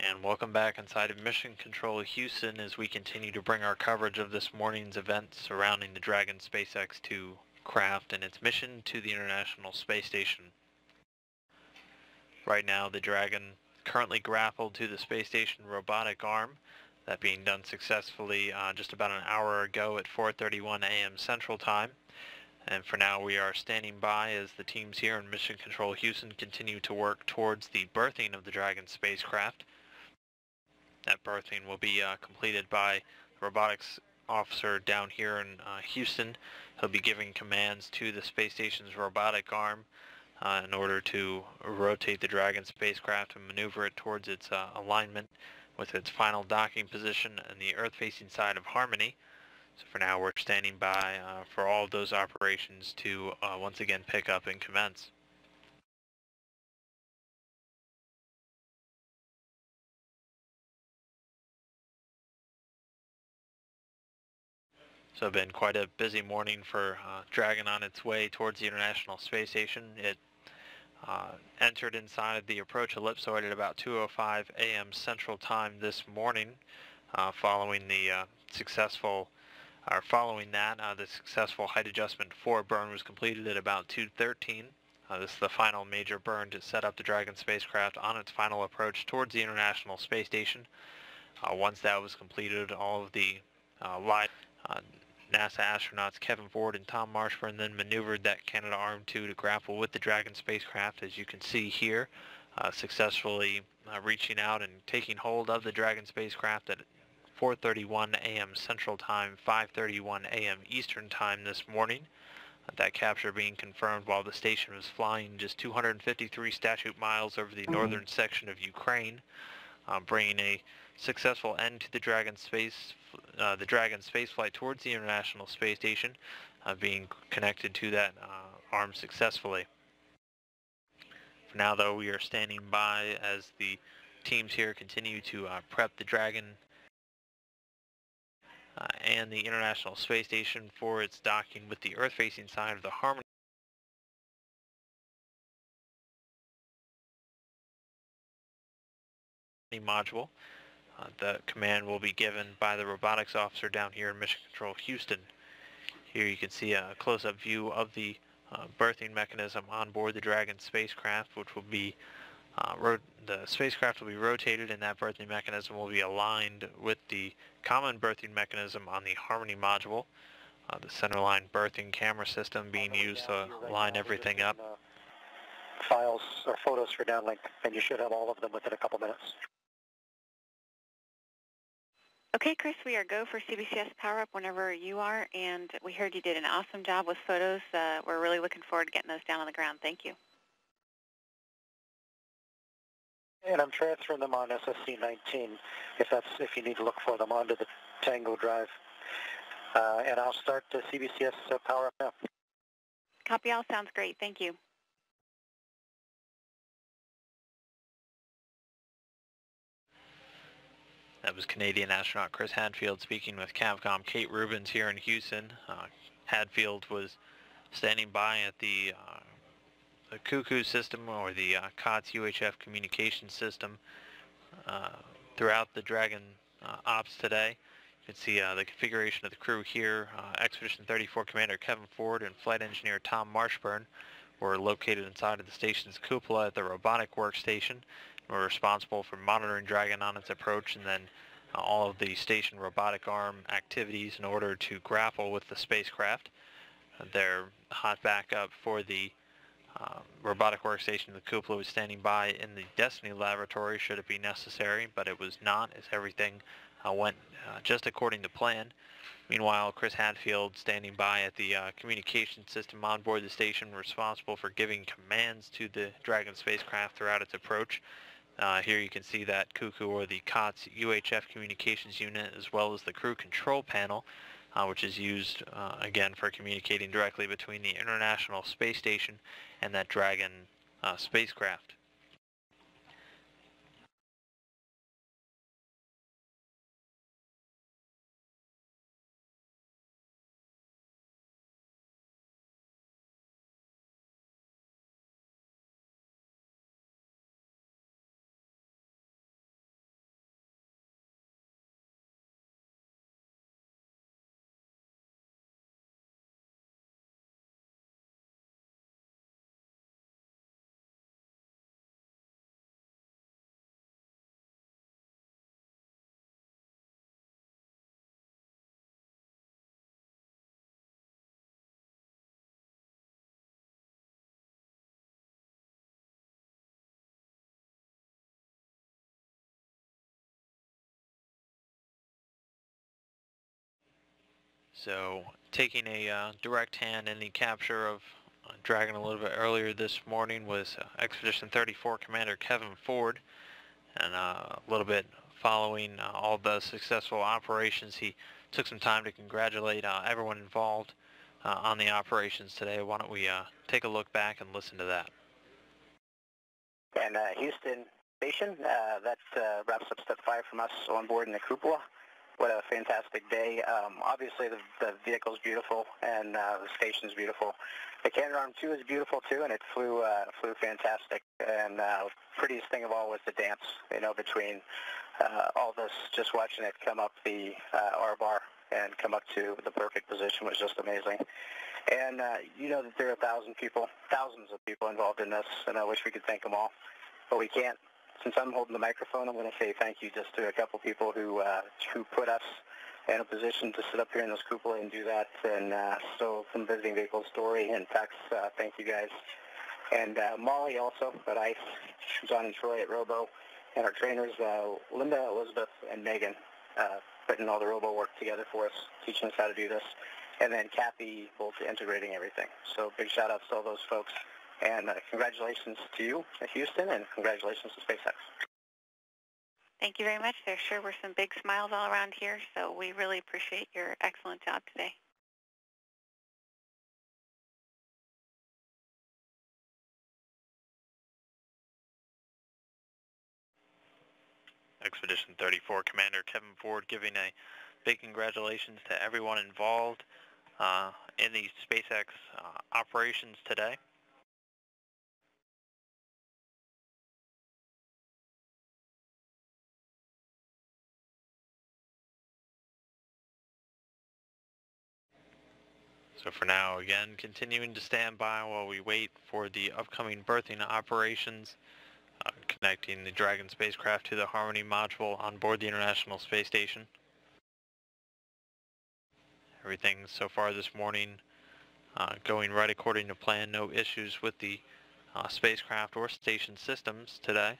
And welcome back inside of Mission Control Houston as we continue to bring our coverage of this morning's events surrounding the Dragon SpaceX CRS-2 craft and its mission to the International Space Station. Right now, the Dragon currently grappled to the space station robotic arm, that being done successfully just about an hour ago at 4:31 a.m. Central Time. And for now, we are standing by as the teams here in Mission Control Houston continue to work towards the berthing of the Dragon spacecraft. That berthing will be completed by the robotics officer down here in Houston. He'll be giving commands to the space station's robotic arm in order to rotate the Dragon spacecraft and maneuver it towards its alignment with its final docking position and the Earth-facing side of Harmony. So for now, we're standing by for all of those operations to once again pick up and commence. So it's been quite a busy morning for Dragon on its way towards the International Space Station. It entered inside of the approach ellipsoid at about 2:05 a.m. Central Time this morning, following the successful height adjustment 4 burn was completed at about 2:13. This is the final major burn to set up the Dragon spacecraft on its final approach towards the International Space Station. Once that was completed, all of the live NASA astronauts Kevin Ford and Tom Marshburn then maneuvered that Canadarm2 to grapple with the Dragon spacecraft, as you can see here, successfully reaching out and taking hold of the Dragon spacecraft at 4:31 a.m. Central Time, 5:31 a.m. Eastern Time this morning. That capture being confirmed while the station was flying just 253 statute miles over the northern section of Ukraine, bringing a successful end to the Dragon spaceflight towards the International Space Station, being connected to that arm successfully. For now, though, we are standing by as the teams here continue to prep the Dragon and the International Space Station for its docking with the Earth-facing side of the Harmony module. The command will be given by the robotics officer down here in Mission Control Houston. Here you can see a close-up view of the berthing mechanism on board the Dragon spacecraft, which will be the spacecraft will be rotated, and that berthing mechanism will be aligned with the common berthing mechanism on the Harmony module. The centerline berthing camera system being used to line everything up. Files or photos for downlink, and you should have all of them within a couple minutes. Okay, Chris, we are go for CBCS Power Up whenever you are, and we heard you did an awesome job with photos. We're really looking forward to getting those down on the ground. Thank you. And I'm transferring them on SSC-19 if you need to look for them onto the Tango drive. And I'll start the CBCS Power Up now. Copy all. Sounds great. Thank you. That was Canadian astronaut Chris Hadfield speaking with Cavcom Kate Rubins here in Houston. Hadfield was standing by at the Cuckoo system, or the COTS UHF communication system, throughout the Dragon ops today. You can see the configuration of the crew here. Expedition 34 Commander Kevin Ford and Flight Engineer Tom Marshburn were located inside of the station's cupola at the robotic workstation. We're responsible for monitoring Dragon on its approach, and then all of the station robotic arm activities in order to grapple with the spacecraft. Their hot backup for the robotic workstation, the cupola, was standing by in the Destiny laboratory should it be necessary, but it was not, as everything went just according to plan. Meanwhile, Chris Hadfield standing by at the communication system on board the station, responsible for giving commands to the Dragon spacecraft throughout its approach. Here you can see that Cuckoo, or the COTS UHF communications unit, as well as the crew control panel, which is used again for communicating directly between the International Space Station and that Dragon spacecraft. So taking a direct hand in the capture of Dragon a little bit earlier this morning was Expedition 34 Commander Kevin Ford, and a little bit following all the successful operations, he took some time to congratulate everyone involved on the operations today. Why don't we take a look back and listen to that? And Houston Station, that wraps up step 5 from us on board in the cupola. What a fantastic day. Obviously the vehicle's beautiful and the station's beautiful. The Canadarm2 is beautiful too, and it flew fantastic. And prettiest thing of all was the dance, between all this, just watching it come up the R-bar and come up to the perfect position was just amazing. And you know that there are thousands of people involved in this, and I wish we could thank them all, but we can't. Since I'm holding the microphone, I'm going to say thank you just to a couple people who put us in a position to sit up here in this cupola and do that. And so from Visiting Vehicle Story and Tex, thank you guys. And Molly also at ICE, John and Troy at Robo, and our trainers, Linda, Elizabeth, and Megan, putting all the Robo work together for us, teaching us how to do this. And then Kathy, both integrating everything. So big shout outs to all those folks. And congratulations to you at Houston, and congratulations to SpaceX. Thank you very much. There sure were some big smiles all around here, so we really appreciate your excellent job today. Expedition 34 Commander Kevin Ford giving a big congratulations to everyone involved in the SpaceX operations today. So for now, again, continuing to stand by while we wait for the upcoming berthing operations, connecting the Dragon spacecraft to the Harmony module on board the International Space Station. Everything so far this morning going right according to plan. No issues with the spacecraft or station systems today.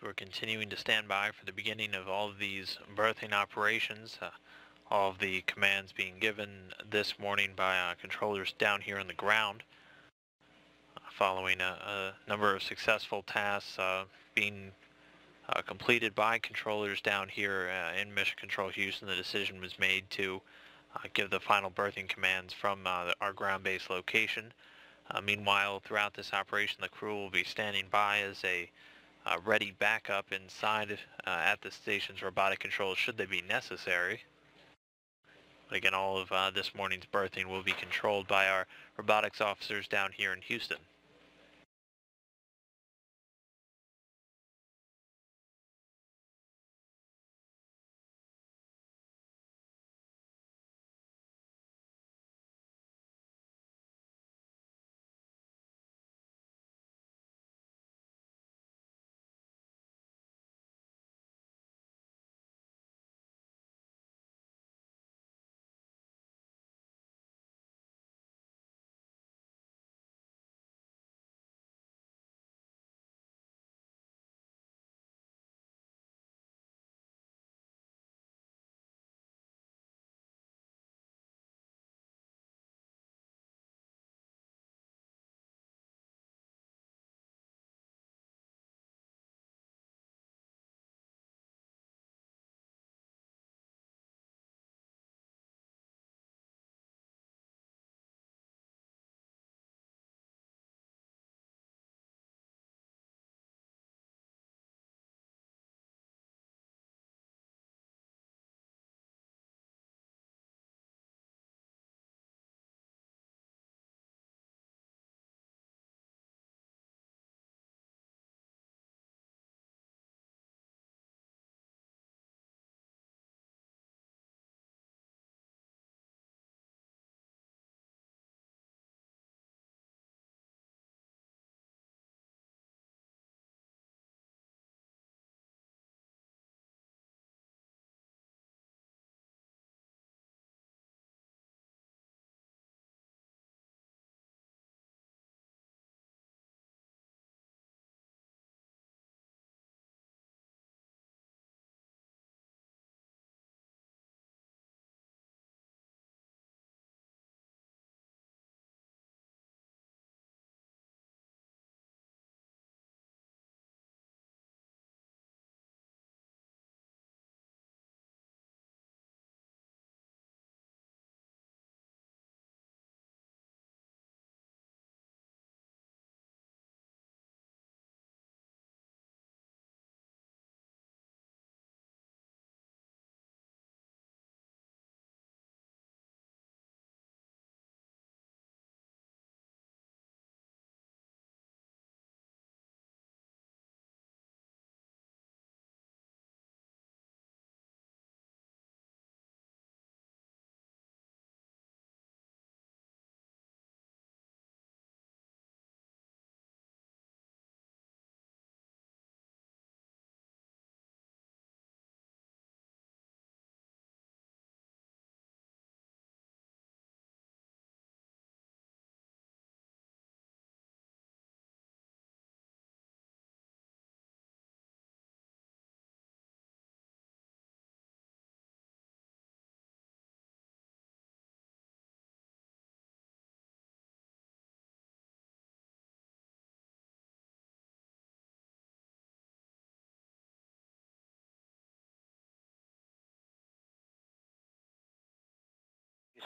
we're continuing to stand by for the beginning of all of these berthing operations. All of the commands being given this morning by controllers down here on the ground, following a number of successful tasks being completed by controllers down here in Mission Control Houston. The decision was made to give the final berthing commands from our ground-based location. Meanwhile, throughout this operation, the crew will be standing by as a ready backup inside at the station's robotic controls should they be necessary. But again, all of this morning's berthing will be controlled by our robotics officers down here in Houston.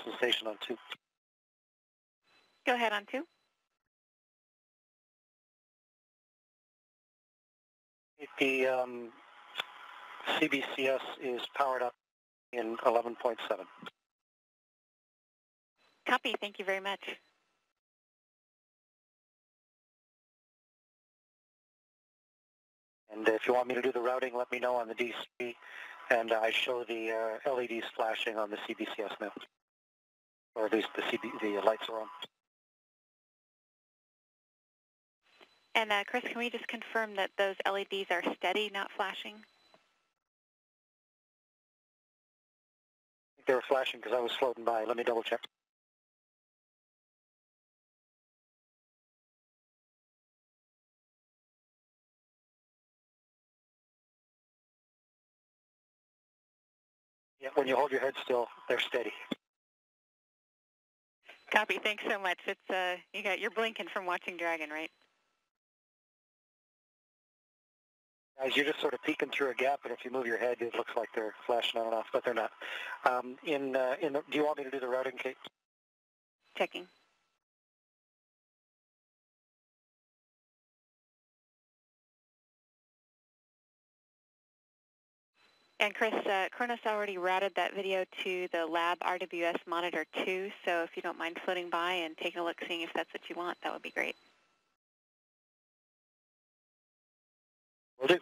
Houston Station on 2. Go ahead on 2. The CBCS is powered up in 11.7. Copy. Thank you very much. And if you want me to do the routing, let me know on the DC, and I show the LEDs flashing on the CBCS now, or at least the lights are on. And Chris, can we just confirm that those LEDs are steady, not flashing? They were flashing because I was floating by. Let me double check. Yeah, when you hold your head still, they're steady. Copy. Thanks so much. It's you're blinking from watching Dragon, right? Guys, you're just sort of peeking through a gap, and if you move your head, it looks like they're flashing on and off, but they're not. Do you want me to do the routing, Kate? Checking. And Chris, Kronos already routed that video to the lab RWS monitor 2, so if you don't mind floating by and taking a look, seeing if that's what you want, that would be great. Will do.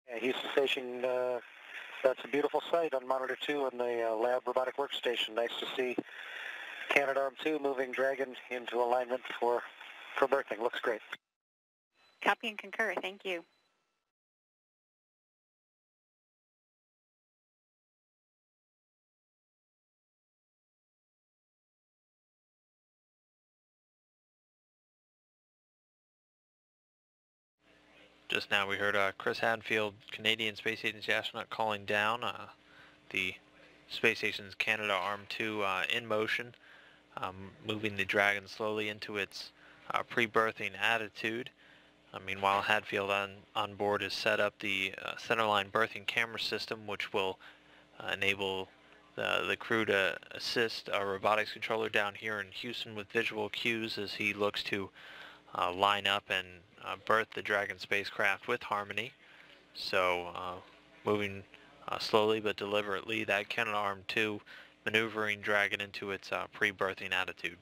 Yeah, Houston Station, that's a beautiful sight on Monitor 2 on the lab robotic workstation. Nice to see Canadarm2 moving Dragon into alignment for berthing. Looks great. Copy and concur. Thank you. Just now we heard Chris Hadfield, Canadian Space Agency astronaut, calling down the space station's Canadarm2 in motion, moving the Dragon slowly into its pre-berthing attitude. Meanwhile, Hadfield on board has set up the centerline berthing camera system, which will enable the crew to assist a robotics controller down here in Houston with visual cues as he looks to line up and berth the Dragon spacecraft with harmony. So moving slowly but deliberately, that Canadarm2 maneuvering Dragon into its pre-berthing attitude.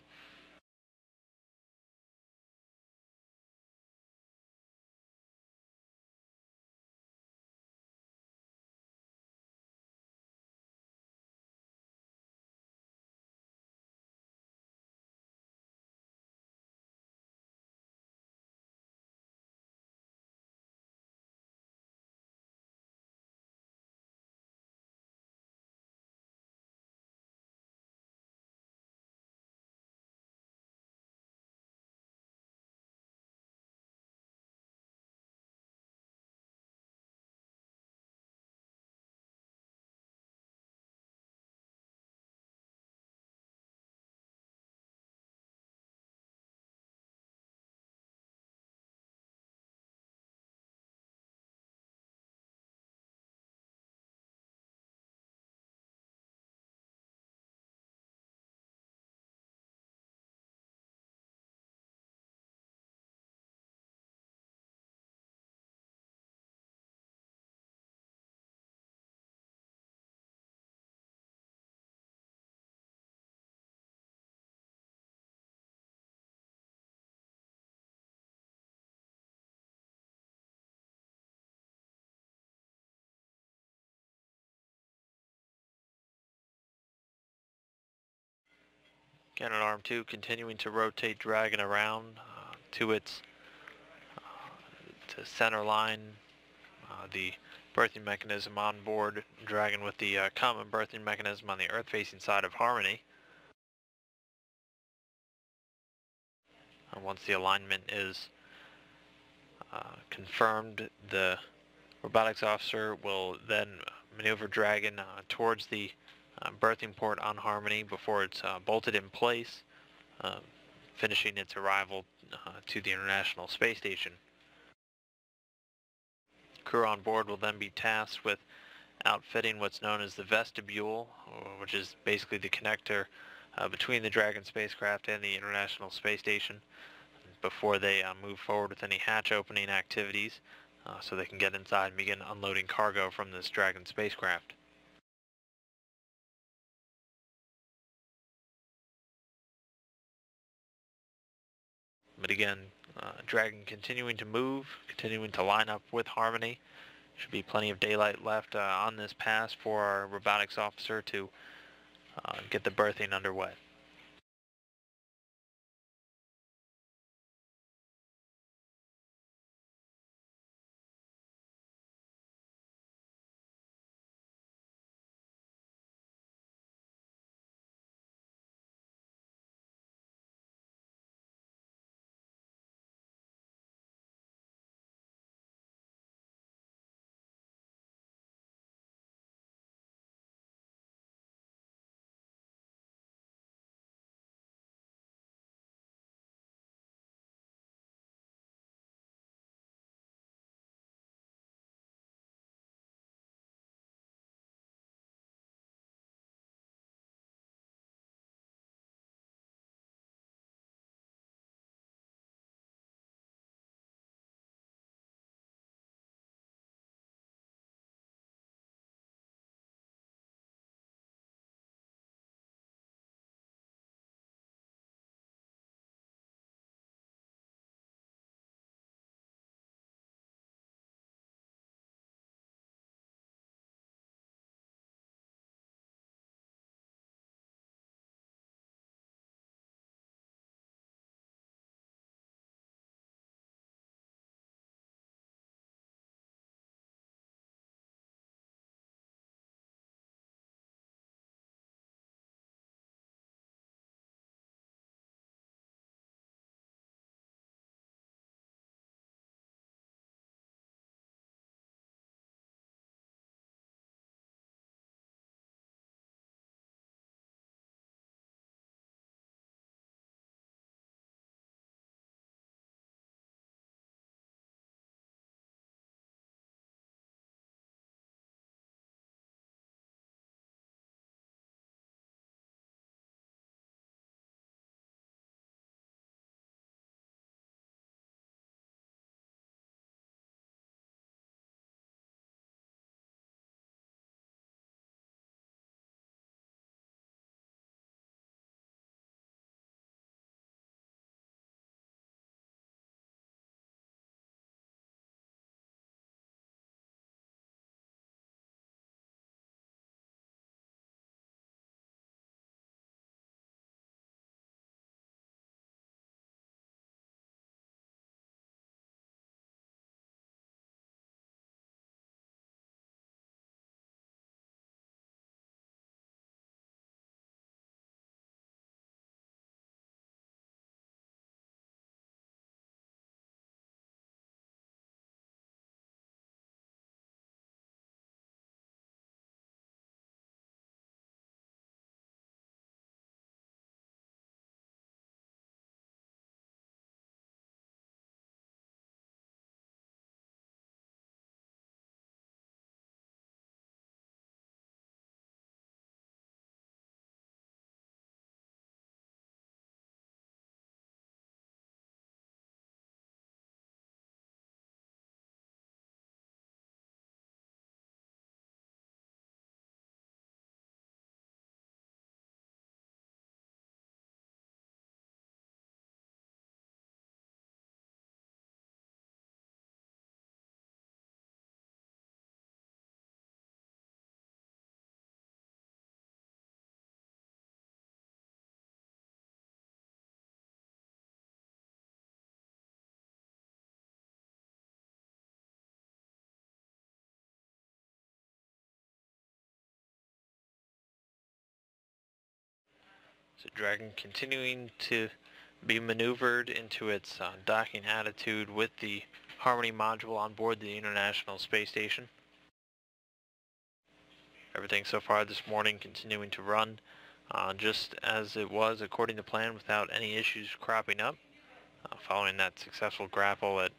Canadarm2 continuing to rotate Dragon around to its to center line. The berthing mechanism on board Dragon with the common berthing mechanism on the Earth-facing side of Harmony. Once the alignment is confirmed, the robotics officer will then maneuver Dragon towards the berthing port on Harmony before it's bolted in place, finishing its arrival to the International Space Station. Crew on board will then be tasked with outfitting what's known as the vestibule, which is basically the connector between the Dragon spacecraft and the International Space Station, before they move forward with any hatch opening activities, so they can get inside and begin unloading cargo from this Dragon spacecraft. But again, Dragon continuing to move, continuing to line up with Harmony. Should be plenty of daylight left on this pass for our robotics officer to get the berthing underway. So Dragon continuing to be maneuvered into its docking attitude with the Harmony module on board the International Space Station. Everything so far this morning continuing to run just as it was according to plan without any issues cropping up. Following that successful grapple at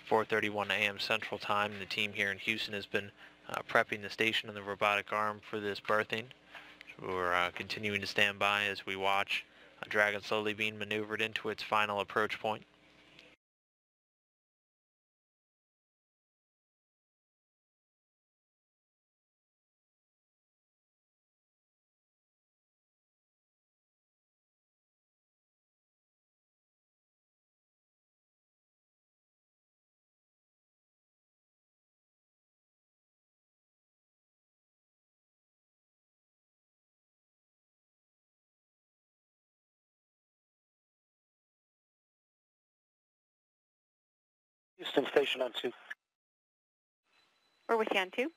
4:31 a.m. Central Time, the team here in Houston has been prepping the station and the robotic arm for this berthing. We're continuing to stand by as we watch Dragon slowly being maneuvered into its final approach point. Houston Station on 2. We're with you on 2.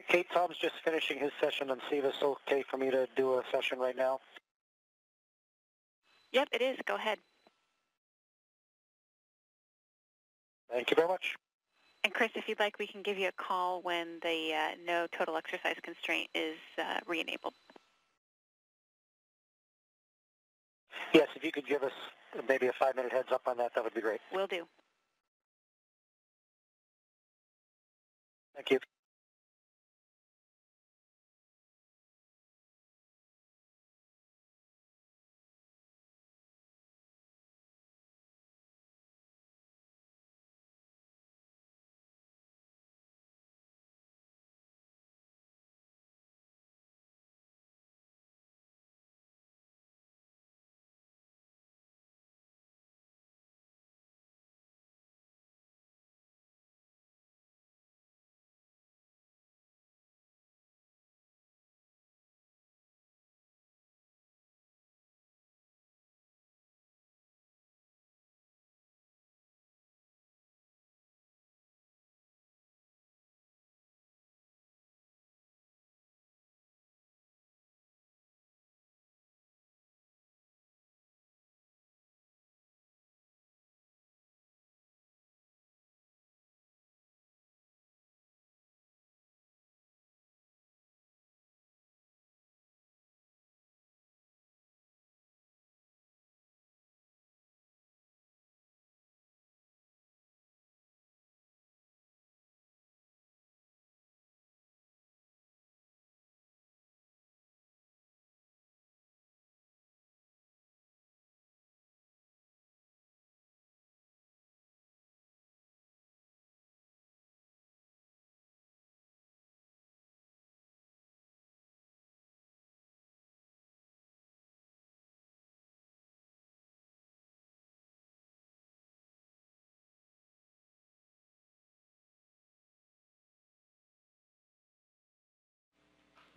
Kate, Tom's just finishing his session on C. Is it okay for me to do a session right now? Yep, it is. Go ahead. Thank you very much. And Chris, if you'd like, we can give you a call when the no total exercise constraint is re-enabled. Yes, if you could give us maybe a 5-minute heads up on that, that would be great. Will do. Thank you.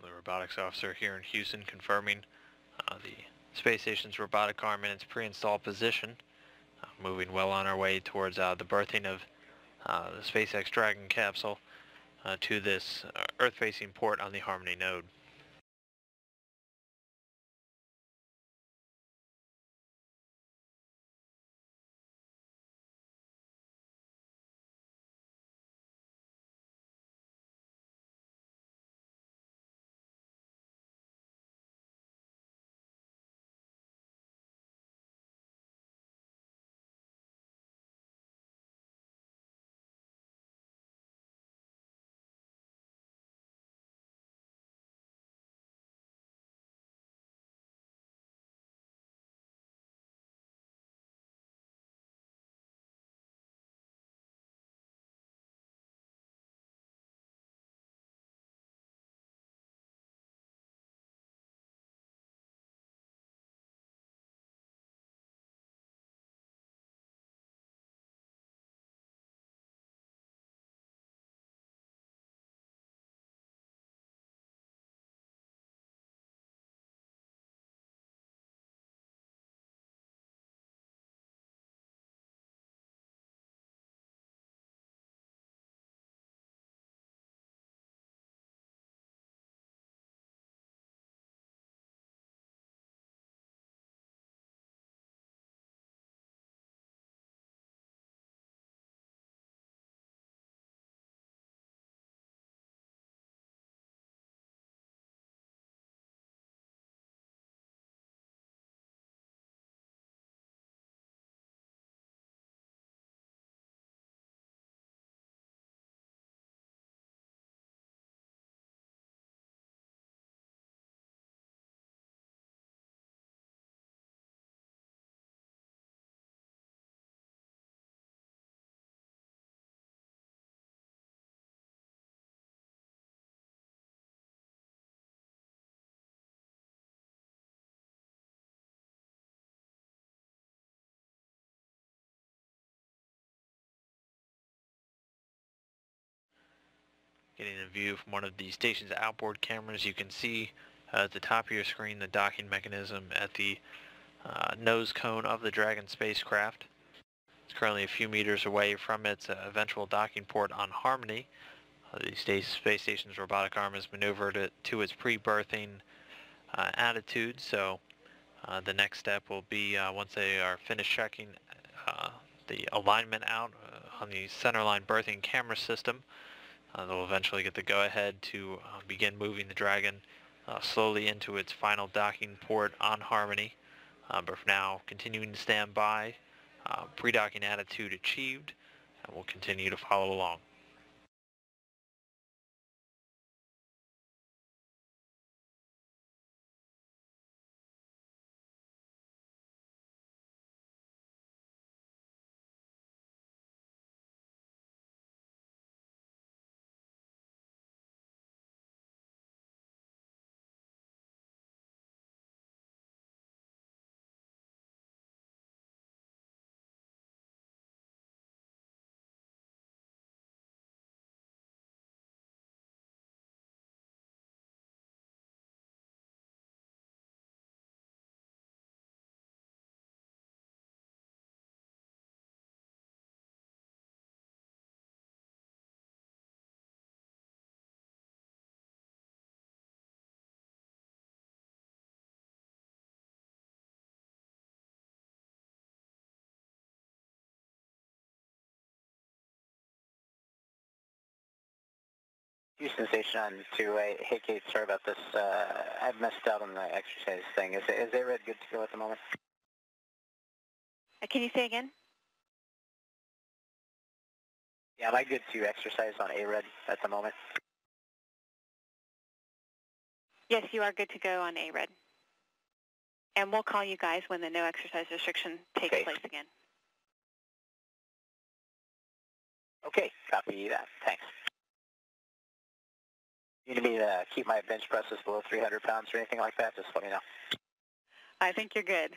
The robotics officer here in Houston confirming the space station's robotic arm in its pre-installed position, moving well on our way towards the berthing of the SpaceX Dragon capsule to this Earth-facing port on the Harmony node. Getting a view from one of the station's outboard cameras, you can see at the top of your screen the docking mechanism at the nose cone of the Dragon spacecraft. It's currently a few meters away from its eventual docking port on Harmony. The space station's robotic arm has maneuvered it to its pre-berthing attitude, so the next step will be once they are finished checking the alignment out on the centerline berthing camera system, they'll eventually get the go-ahead to begin moving the Dragon slowly into its final docking port on Harmony. But for now, continuing to stand by, pre-docking attitude achieved, and we'll continue to follow along. Houston Station on 2A. Hey, Kate, sorry about this. I've messed out on the exercise thing. Is ARED good to go at the moment? Can you say again? Yeah, am I good to exercise on ARED at the moment? Yes, you are good to go on ARED. And we'll call you guys when the no exercise restriction takes place again. Okay, copy that. Thanks. You need me to keep my bench presses below 300 pounds or anything like that? Just let me know. I think you're good.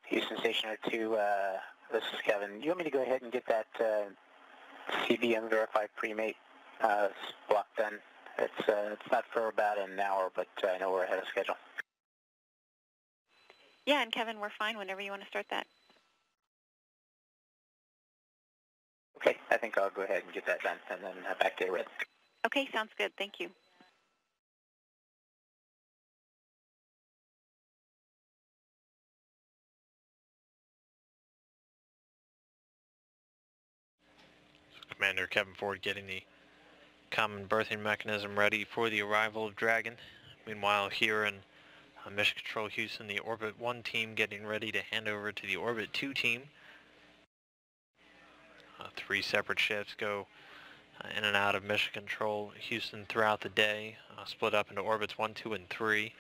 Houston Stationer 2, this is Kevin. You want me to go ahead and get that CBM verified premate block done? It's not for about an hour, but I know we're ahead of schedule. Yeah, and Kevin, we're fine whenever you want to start that. Okay, I think I'll go ahead and get that done, and then back to you, Red. Okay, sounds good. Thank you. Commander Kevin Ford getting the common berthing mechanism ready for the arrival of Dragon. Meanwhile, here in Mission Control Houston, the Orbit 1 team getting ready to hand over to the Orbit 2 team. 3 separate ships go in and out of Mission Control Houston throughout the day, split up into Orbits 1, 2, and 3.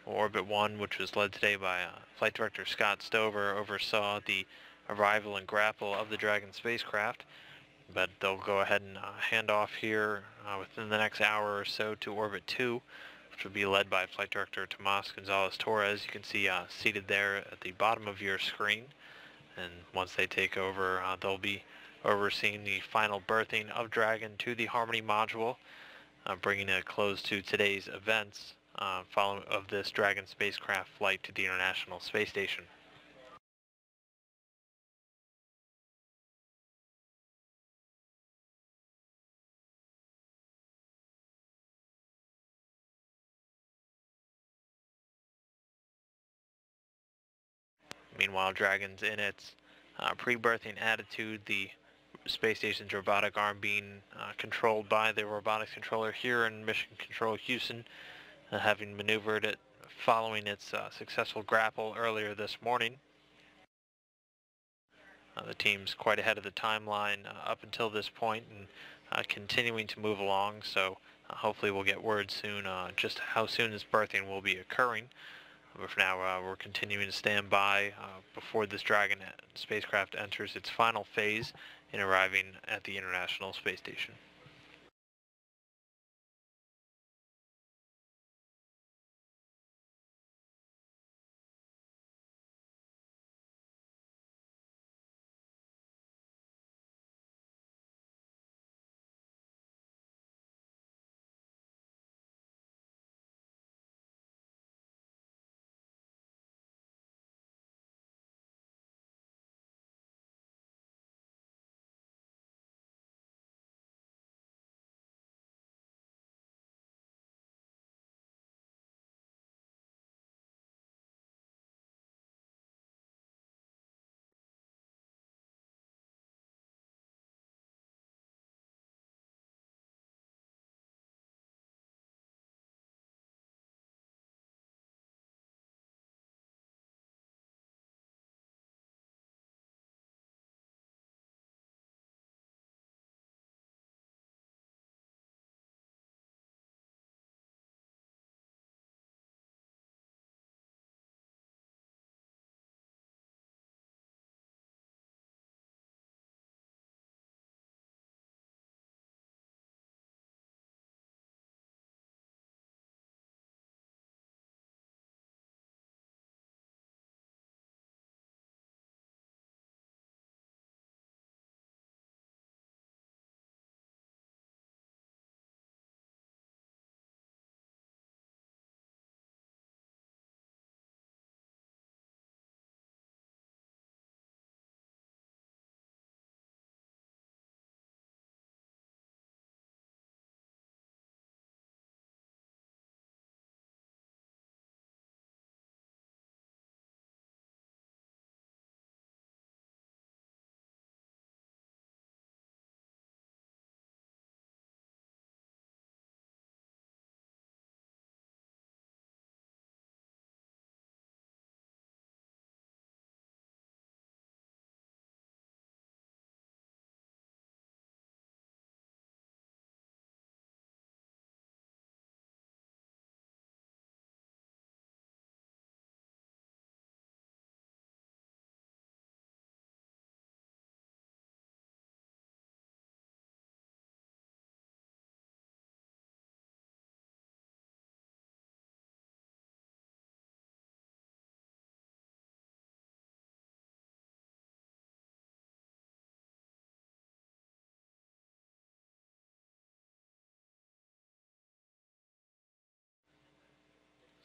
Orbit 1, which was led today by Flight Director Scott Stover, oversaw the arrival and grapple of the Dragon spacecraft. But they'll go ahead and hand off here within the next hour or so to Orbit 2, which will be led by Flight Director Tomas Gonzalez-Torres. You can see seated there at the bottom of your screen. And once they take over, they'll be overseeing the final berthing of Dragon to the Harmony module, bringing a close to today's events following of this Dragon spacecraft flight to the International Space Station. Meanwhile, Dragon's in its pre-berthing attitude, the space station's robotic arm being controlled by the robotics controller here in Mission Control Houston, having maneuvered it following its successful grapple earlier this morning. The team's quite ahead of the timeline up until this point and continuing to move along, so hopefully we'll get word soon just how soon this berthing will be occurring. But for now, we're continuing to stand by before this Dragon spacecraft enters its final phase in arriving at the International Space Station.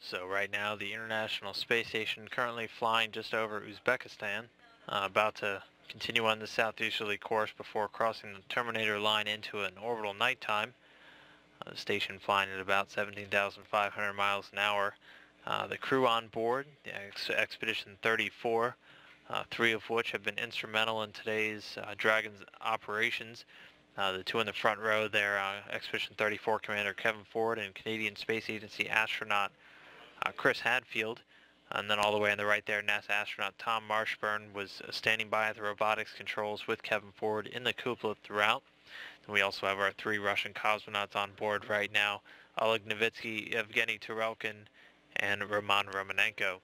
So right now the International Space Station currently flying just over Uzbekistan, about to continue on the southeasterly course before crossing the terminator line into an orbital nighttime. The station flying at about 17,500 miles an hour. The crew on board, the Expedition 34, three of which have been instrumental in today's Dragon's operations. The two in the front row there, Expedition 34 Commander Kevin Ford and Canadian Space Agency astronaut Chris Hadfield. And then all the way on the right there, NASA astronaut Tom Marshburn was standing by at the robotics controls with Kevin Ford in the cupola throughout. And we also have our three Russian cosmonauts on board right now, Oleg Novitsky, Evgeny Turelkin, and Roman Romanenko.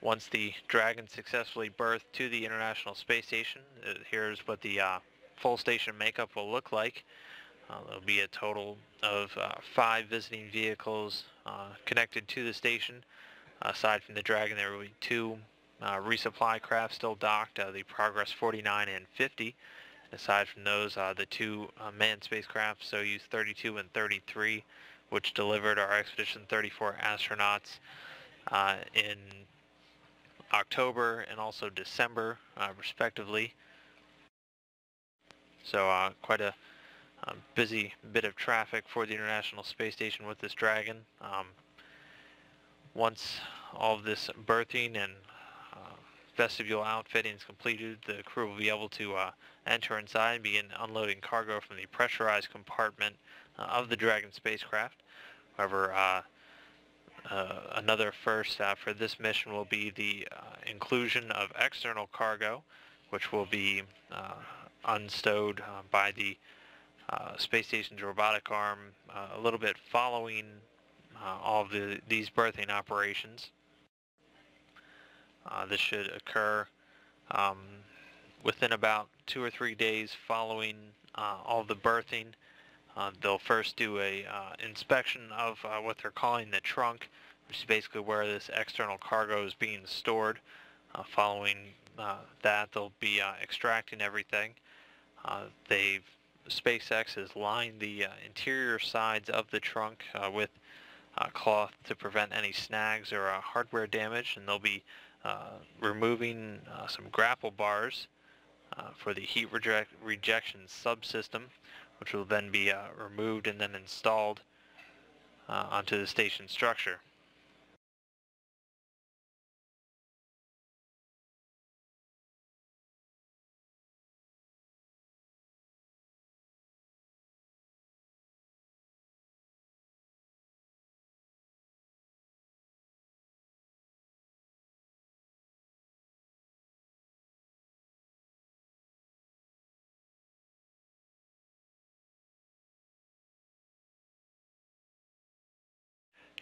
Once the Dragon successfully berthed to the International Space Station, here's what the full station makeup will look like. There'll be a total of 5 visiting vehicles connected to the station. Aside from the Dragon, there will be 2 resupply craft still docked, the Progress 49 and 50. Aside from those, the 2 manned spacecraft, Soyuz 32 and 33, which delivered our Expedition 34 astronauts in October and also December, respectively. So quite a busy bit of traffic for the International Space Station with this Dragon. Once all of this berthing and vestibule outfitting is completed, the crew will be able to enter inside and begin unloading cargo from the pressurized compartment of the Dragon spacecraft. However, another first for this mission will be the inclusion of external cargo, which will be unstowed by the space station's robotic arm a little bit following all of these berthing operations. This should occur within about 2 or 3 days following all the berthing. They'll first do a inspection of what they're calling the trunk, which is basically where this external cargo is being stored. Following that, they'll be extracting everything. SpaceX has lined the interior sides of the trunk with cloth to prevent any snags or hardware damage, and they'll be removing some grapple bars for the heat rejection subsystem, which will then be removed and then installed onto the station structure.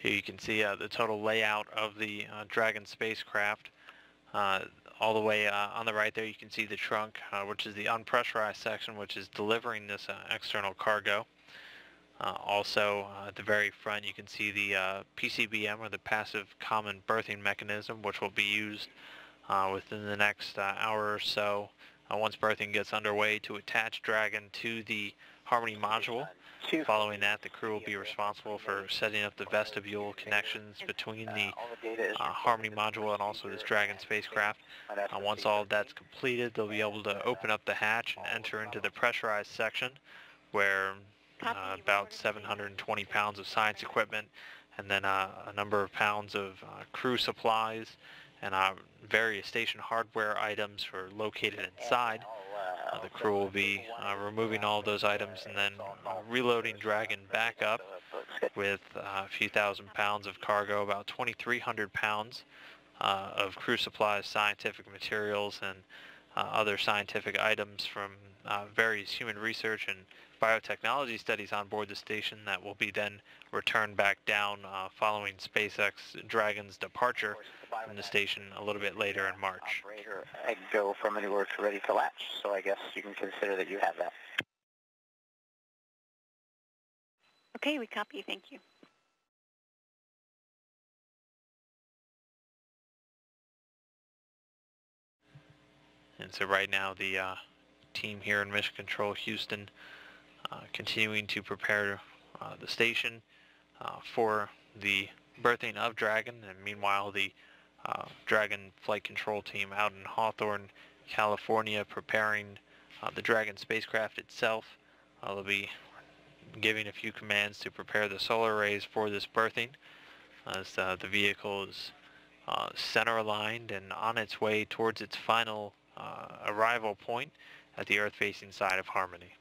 Here you can see the total layout of the Dragon spacecraft. All the way on the right there you can see the trunk, which is the unpressurized section, which is delivering this external cargo. Also at the very front you can see the PCBM, or the Passive Common Berthing Mechanism, which will be used within the next hour or so once berthing gets underway to attach Dragon to the Harmony module. Following that, the crew will be responsible for setting up the vestibule connections between the Harmony module and also this Dragon spacecraft. Once all of that's completed, they'll be able to open up the hatch and enter into the pressurized section, where about 720 pounds of science equipment and then a number of pounds of crew supplies and various station hardware items are located inside. The crew will be removing all of those items and then reloading Dragon back up with a few thousand pounds of cargo, about 2,300 pounds of crew supplies, scientific materials, and other scientific items from various human research and biotechnology studies on board the station that will be then returned back down following SpaceX Dragon's departure from the station a little bit later in March. Operator, I go from anywhere to ready to latch, so I guess you can consider that you have that. Okay, we copy. Thank you. And so right now the team here in Mission Control Houston continuing to prepare the station. for the berthing of Dragon, and meanwhile the Dragon flight control team out in Hawthorne, California, preparing the Dragon spacecraft itself. They'll be giving a few commands to prepare the solar arrays for this berthing, as the vehicle is center aligned and on its way towards its final arrival point at the Earth-facing side of Harmony.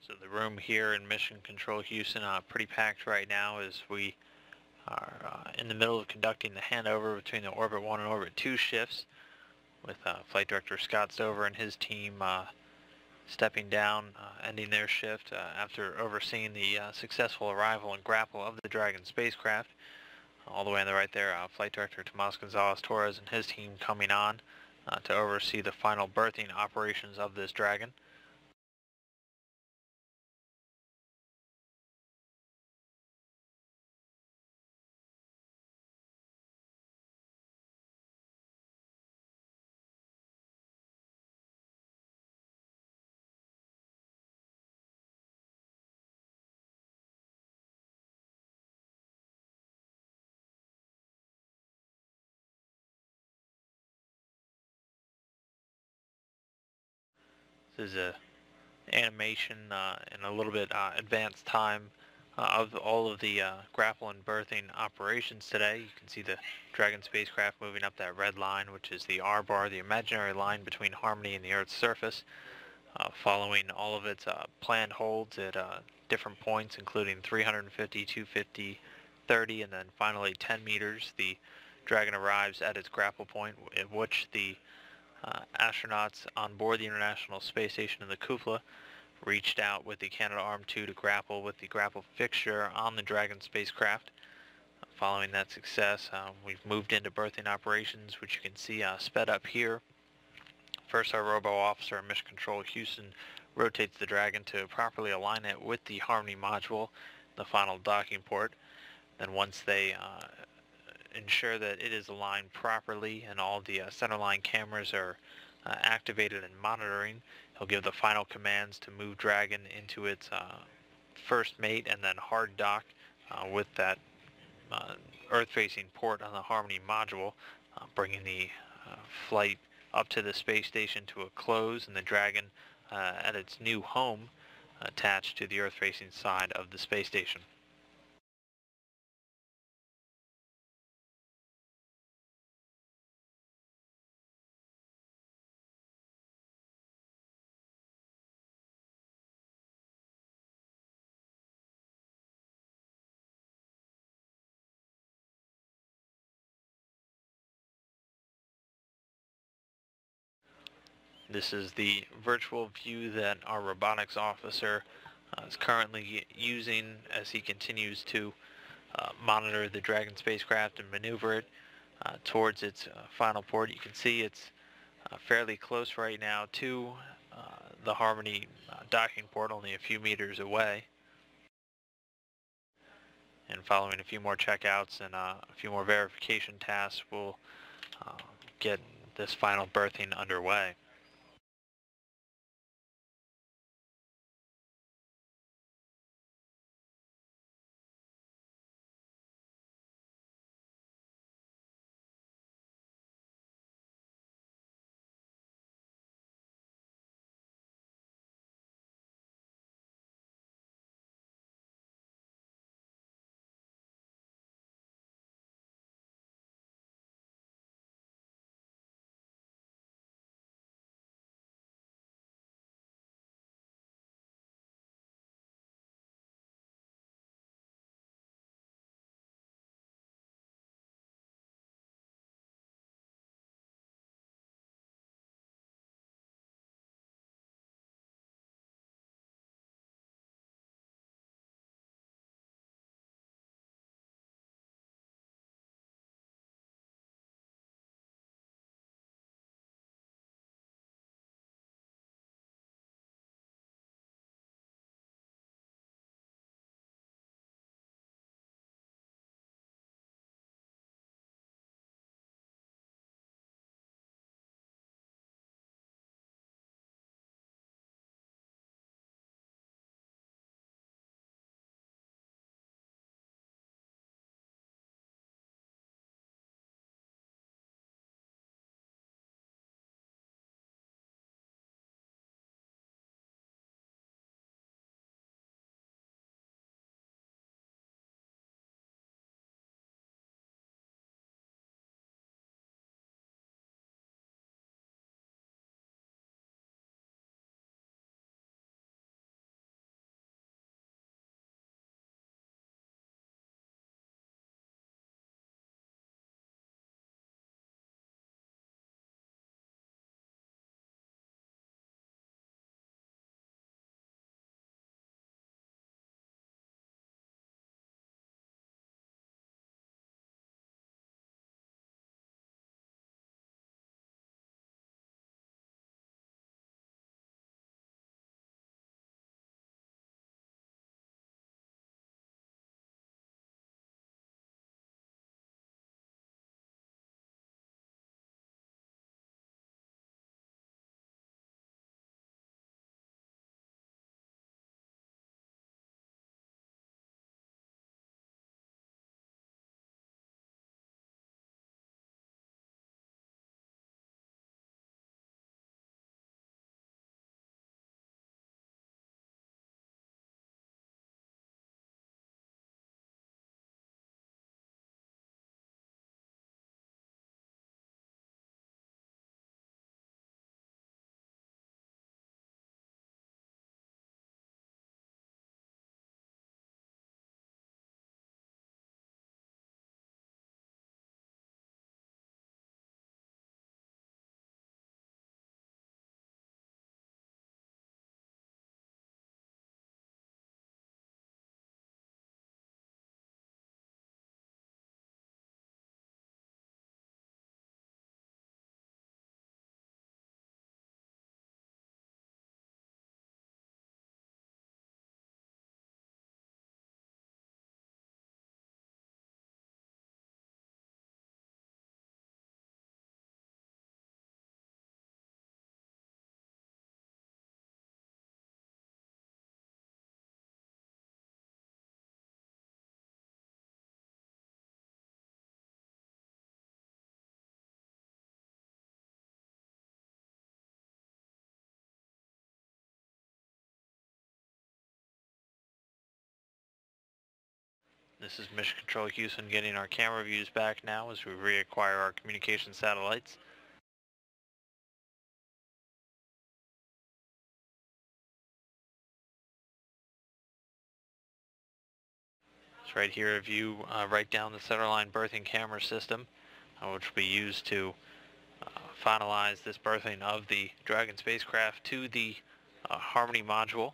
So the room here in Mission Control Houston, pretty packed right now as we are in the middle of conducting the handover between the Orbit 1 and Orbit 2 shifts, with Flight Director Scott Stover and his team stepping down, ending their shift after overseeing the successful arrival and grapple of the Dragon spacecraft. All the way on the right there, Flight Director Tomas Gonzalez-Torres and his team coming on to oversee the final berthing operations of this Dragon. This is a animation in a little bit advanced time of all of the grapple and berthing operations today. You can see the Dragon spacecraft moving up that red line, which is the R-bar, the imaginary line between Harmony and the Earth's surface, following all of its planned holds at different points, including 350, 250, 30, and then finally 10 meters. The Dragon arrives at its grapple point, at which the astronauts on board the International Space Station in the cupola reached out with the Canadarm2 to grapple with the grapple fixture on the Dragon spacecraft. Following that success, we've moved into berthing operations, which you can see sped up here. First, our robo-officer in Mission Control Houston rotates the Dragon to properly align it with the Harmony module, the final docking port. Then once they ensure that it is aligned properly and all the centerline cameras are activated and monitoring, he'll give the final commands to move Dragon into its first mate and then hard dock with that Earth-facing port on the Harmony module, bringing the flight up to the space station to a close, and the Dragon at its new home attached to the Earth-facing side of the space station. This is the virtual view that our robotics officer is currently using as he continues to monitor the Dragon spacecraft and maneuver it towards its final port. You can see it's fairly close right now to the Harmony docking port, only a few meters away. And following a few more checkouts and a few more verification tasks, we'll get this final berthing underway. This is Mission Control Houston getting our camera views back now as we reacquire our communication satellites. It's right here a view right down the centerline berthing camera system, which will be used to finalize this berthing of the Dragon spacecraft to the Harmony module.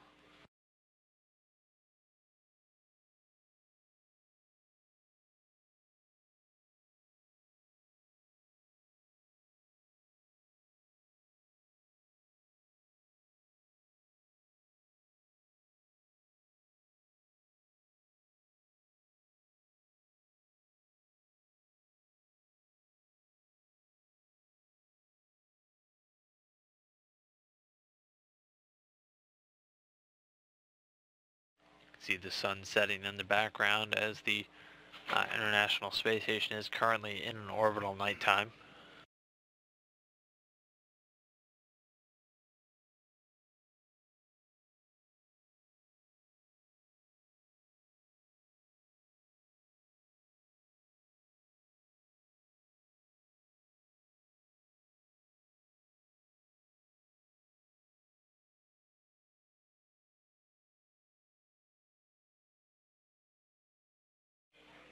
See the sun setting in the background as the International Space Station is currently in an orbital nighttime.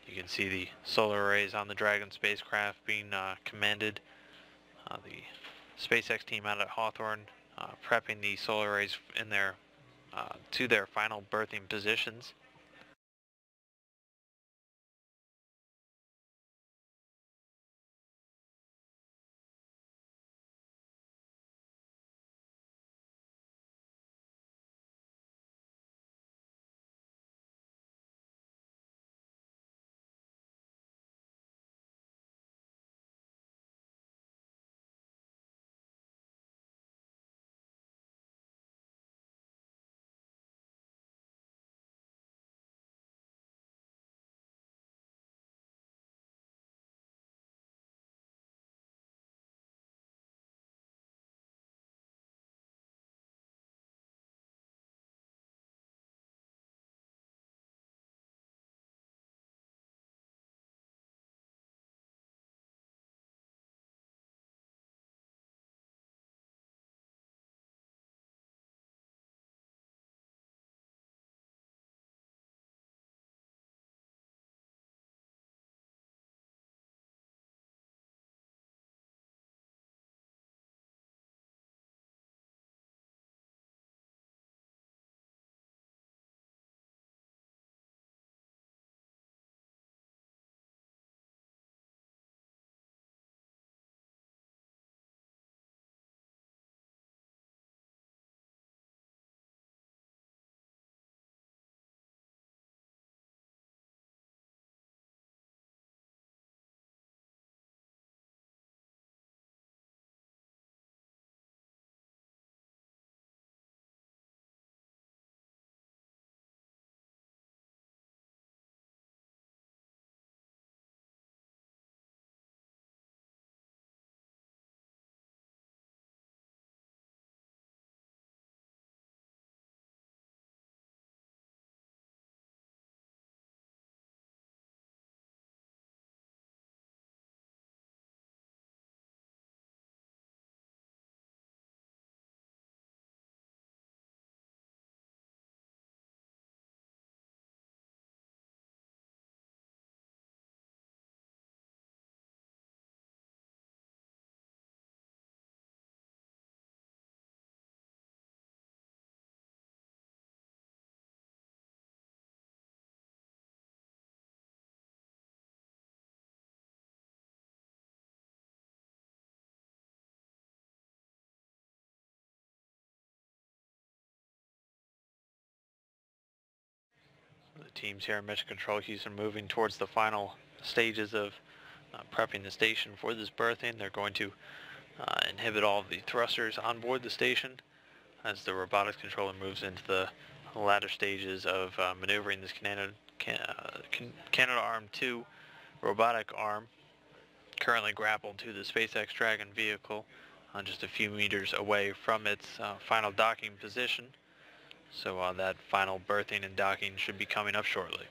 You can see the solar arrays on the Dragon spacecraft being commanded. The SpaceX team out at Hawthorne prepping the solar arrays in their to their final berthing positions. The teams here in Mission Control Houston moving towards the final stages of prepping the station for this berthing. They're going to inhibit all of the thrusters on board the station as the robotics controller moves into the latter stages of maneuvering this Canadarm2 robotic arm, currently grappled to the SpaceX Dragon vehicle, just a few meters away from its final docking position. So that final berthing and docking should be coming up shortly.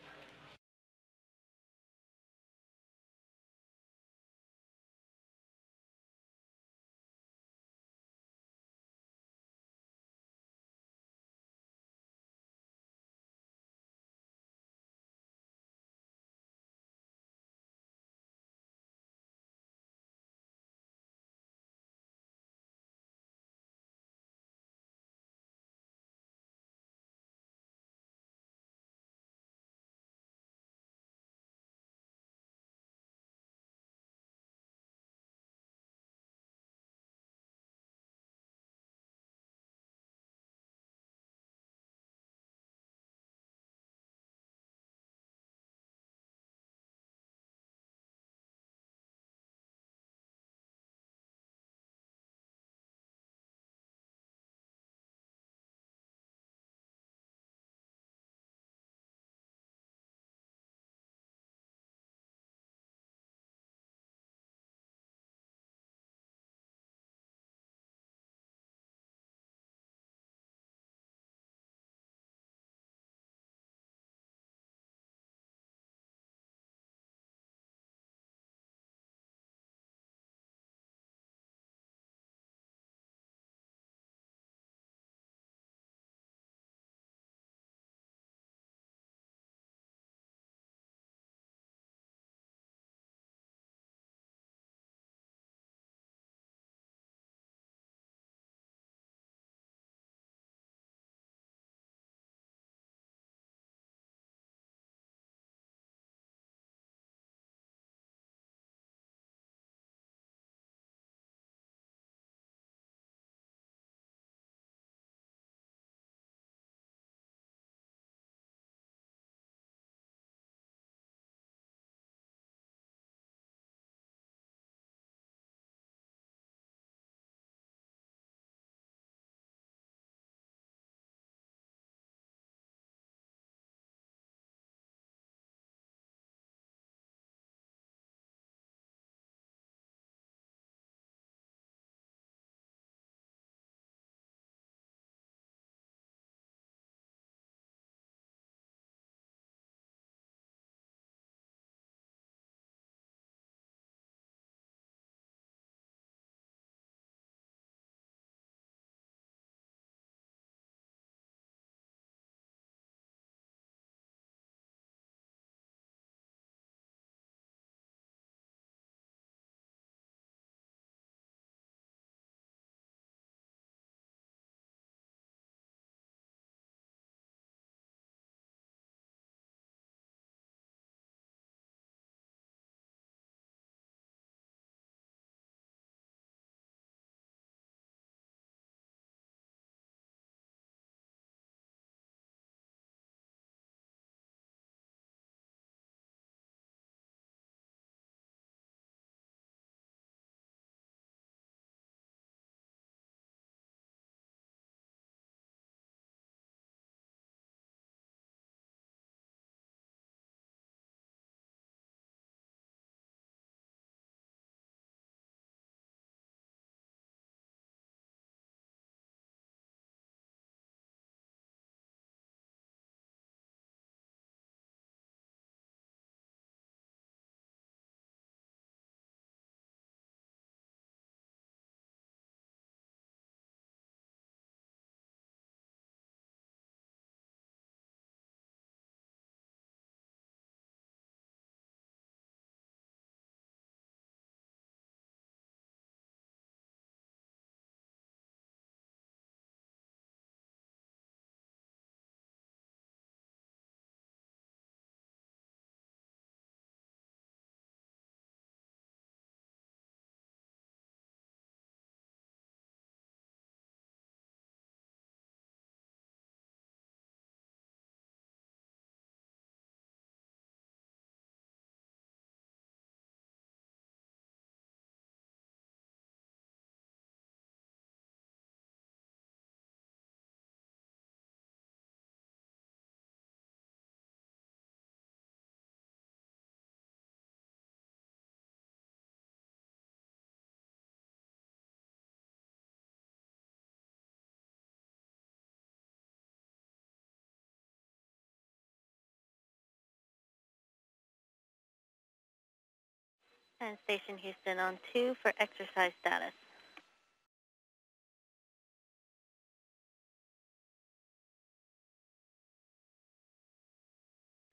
And Station Houston on 2 for exercise status.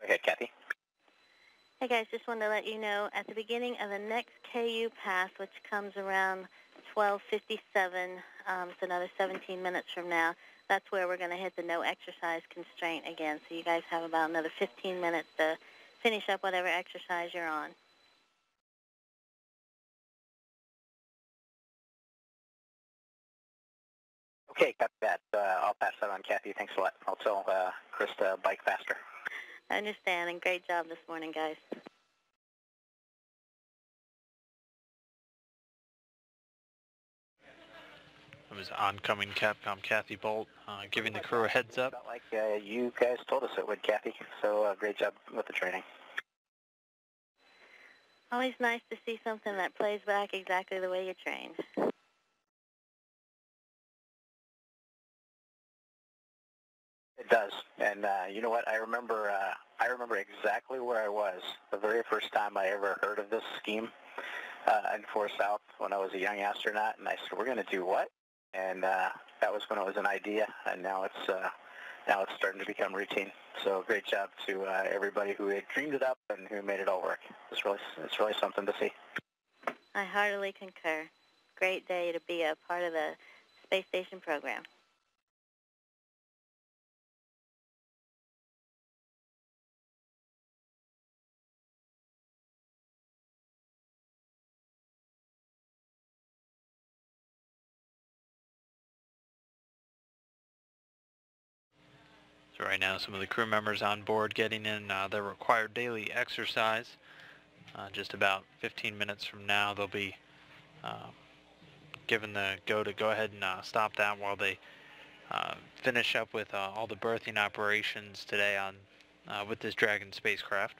Go ahead, Kathy. Hey guys, just wanted to let you know at the beginning of the next KU pass, which comes around 12:57, it's another 17 minutes from now, that's where we're going to hit the no exercise constraint again. So you guys have about another 15 minutes to finish up whatever exercise you're on. Okay, got that. I'll pass that on, Kathy. Thanks a lot. I'll tell Chris to bike faster. I understand, and great job this morning, guys. It was oncoming Capcom Kathy Bolt giving the crew a heads up. Felt like you guys told us it would, Kathy. So great job with the training. Always nice to see something that plays back exactly the way you trained. It does, and you know what? I remember exactly where I was the very first time I ever heard of this scheme in 4 South when I was a young astronaut, and I said, "We're going to do what?" And that was when it was an idea, and now it's starting to become routine. So great job to everybody who had dreamed it up and who made it all work. It's really something to see. I heartily concur. Great day to be a part of the space station program. So right now some of the crew members on board getting in their required daily exercise. Just about 15 minutes from now they'll be given the go ahead and stop that while they finish up with all the berthing operations today on with this Dragon spacecraft.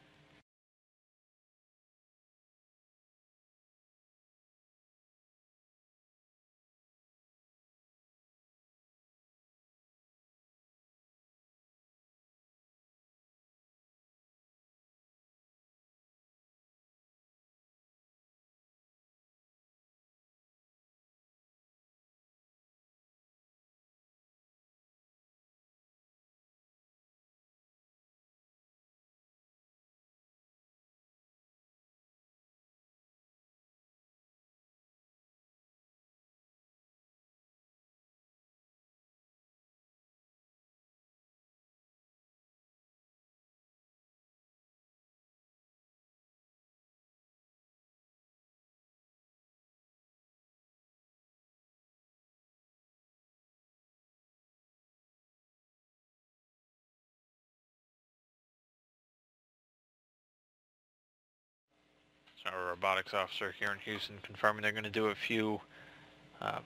So our robotics officer here in Houston confirming they're going to do a few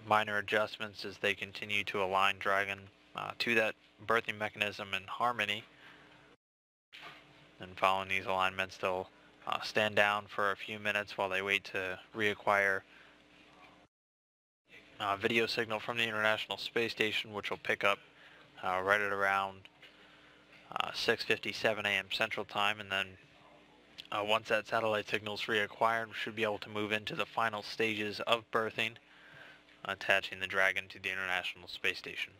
minor adjustments as they continue to align Dragon to that berthing mechanism in harmony. And following these alignments, they'll stand down for a few minutes while they wait to reacquire video signal from the International Space Station, which will pick up right at around 6:57 a.m. Central Time, and then once that satellite signal is reacquired, we should be able to move into the final stages of berthing, attaching the Dragon to the International Space Station.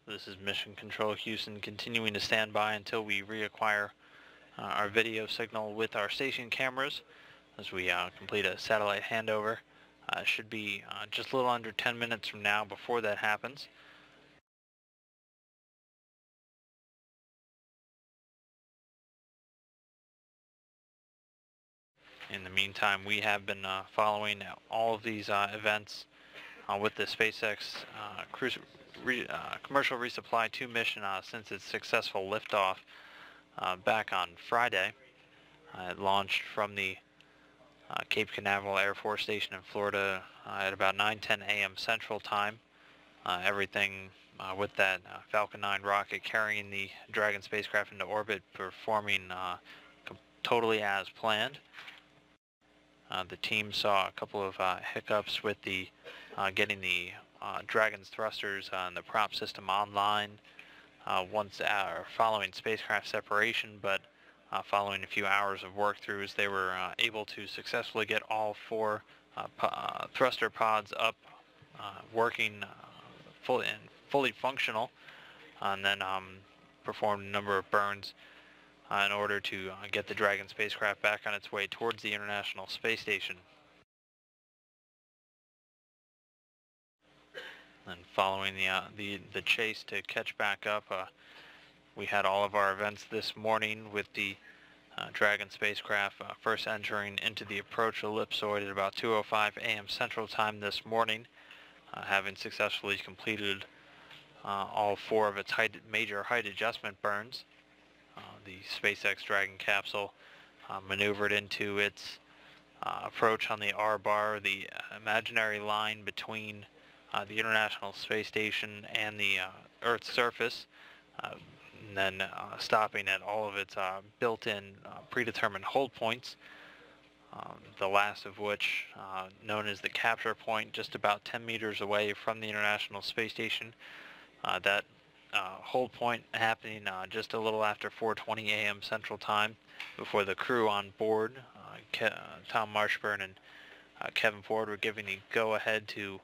This is Mission Control Houston continuing to stand by until we reacquire our video signal with our station cameras as we complete a satellite handover. Should be just a little under 10 minutes from now before that happens. In the meantime, we have been following all of these events with the SpaceX Commercial Resupply 2 mission since its successful liftoff back on Friday. It launched from the Cape Canaveral Air Force Station in Florida at about 9:10 a.m. Central Time. Everything with that Falcon 9 rocket carrying the Dragon spacecraft into orbit performing totally as planned. The team saw a couple of hiccups with the getting the Dragon's thrusters and the prop system online once following spacecraft separation, but following a few hours of work throughs, they were able to successfully get all 4 thruster pods up, working fully functional, and then performed a number of burns in order to get the Dragon spacecraft back on its way towards the International Space Station. And following the chase to catch back up, we had all of our events this morning with the Dragon spacecraft first entering into the approach ellipsoid at about 2:05 a.m. Central Time this morning, having successfully completed all 4 of its major height adjustment burns. The SpaceX Dragon capsule maneuvered into its approach on the R-bar, the imaginary line between the International Space Station and the Earth's surface, and then stopping at all of its built-in predetermined hold points, the last of which, known as the capture point, just about 10 meters away from the International Space Station. That hold point happening just a little after 4:20 a.m. Central Time, before the crew on board, Tom Marshburn and Kevin Ford, were giving the go-ahead to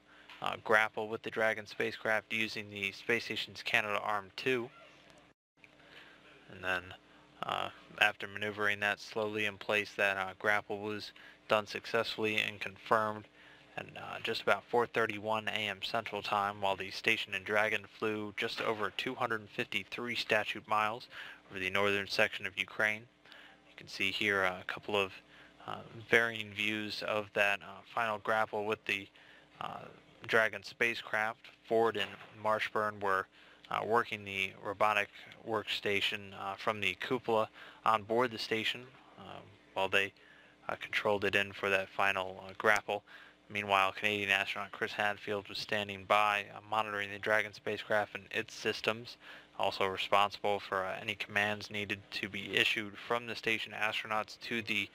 grapple with the Dragon spacecraft using the Space Station's Canadarm2. And then after maneuvering that slowly in place, that grapple was done successfully and confirmed. And just about 4:31 a.m. Central Time, while the station and Dragon flew just over 253 statute miles over the northern section of Ukraine. You can see here a couple of varying views of that final grapple with the Dragon spacecraft. Ford and Marshburn were working the robotic workstation from the cupola on board the station while they controlled it in for that final grapple. Meanwhile, Canadian astronaut Chris Hadfield was standing by, monitoring the Dragon spacecraft and its systems, also responsible for any commands needed to be issued from the station astronauts to the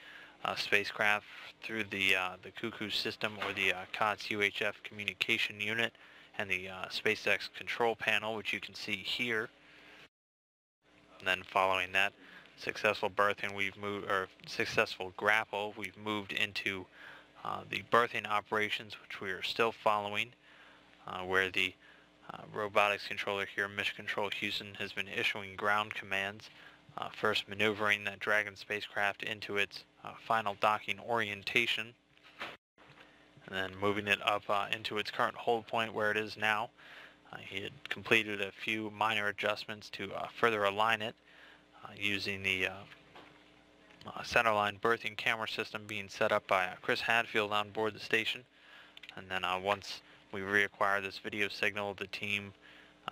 spacecraft through the Cuckoo system, or the COTS UHF communication unit, and the SpaceX control panel, which you can see here. And then following that successful berthing, successful grapple, we've moved into the berthing operations, which we are still following, where the robotics controller here, Mission Control Houston, has been issuing ground commands, first maneuvering that Dragon spacecraft into its final docking orientation, and then moving it up into its current hold point where it is now. He had completed a few minor adjustments to further align it, using the centerline berthing camera system being set up by Chris Hadfield on board the station. And then once we reacquire this video signal, the team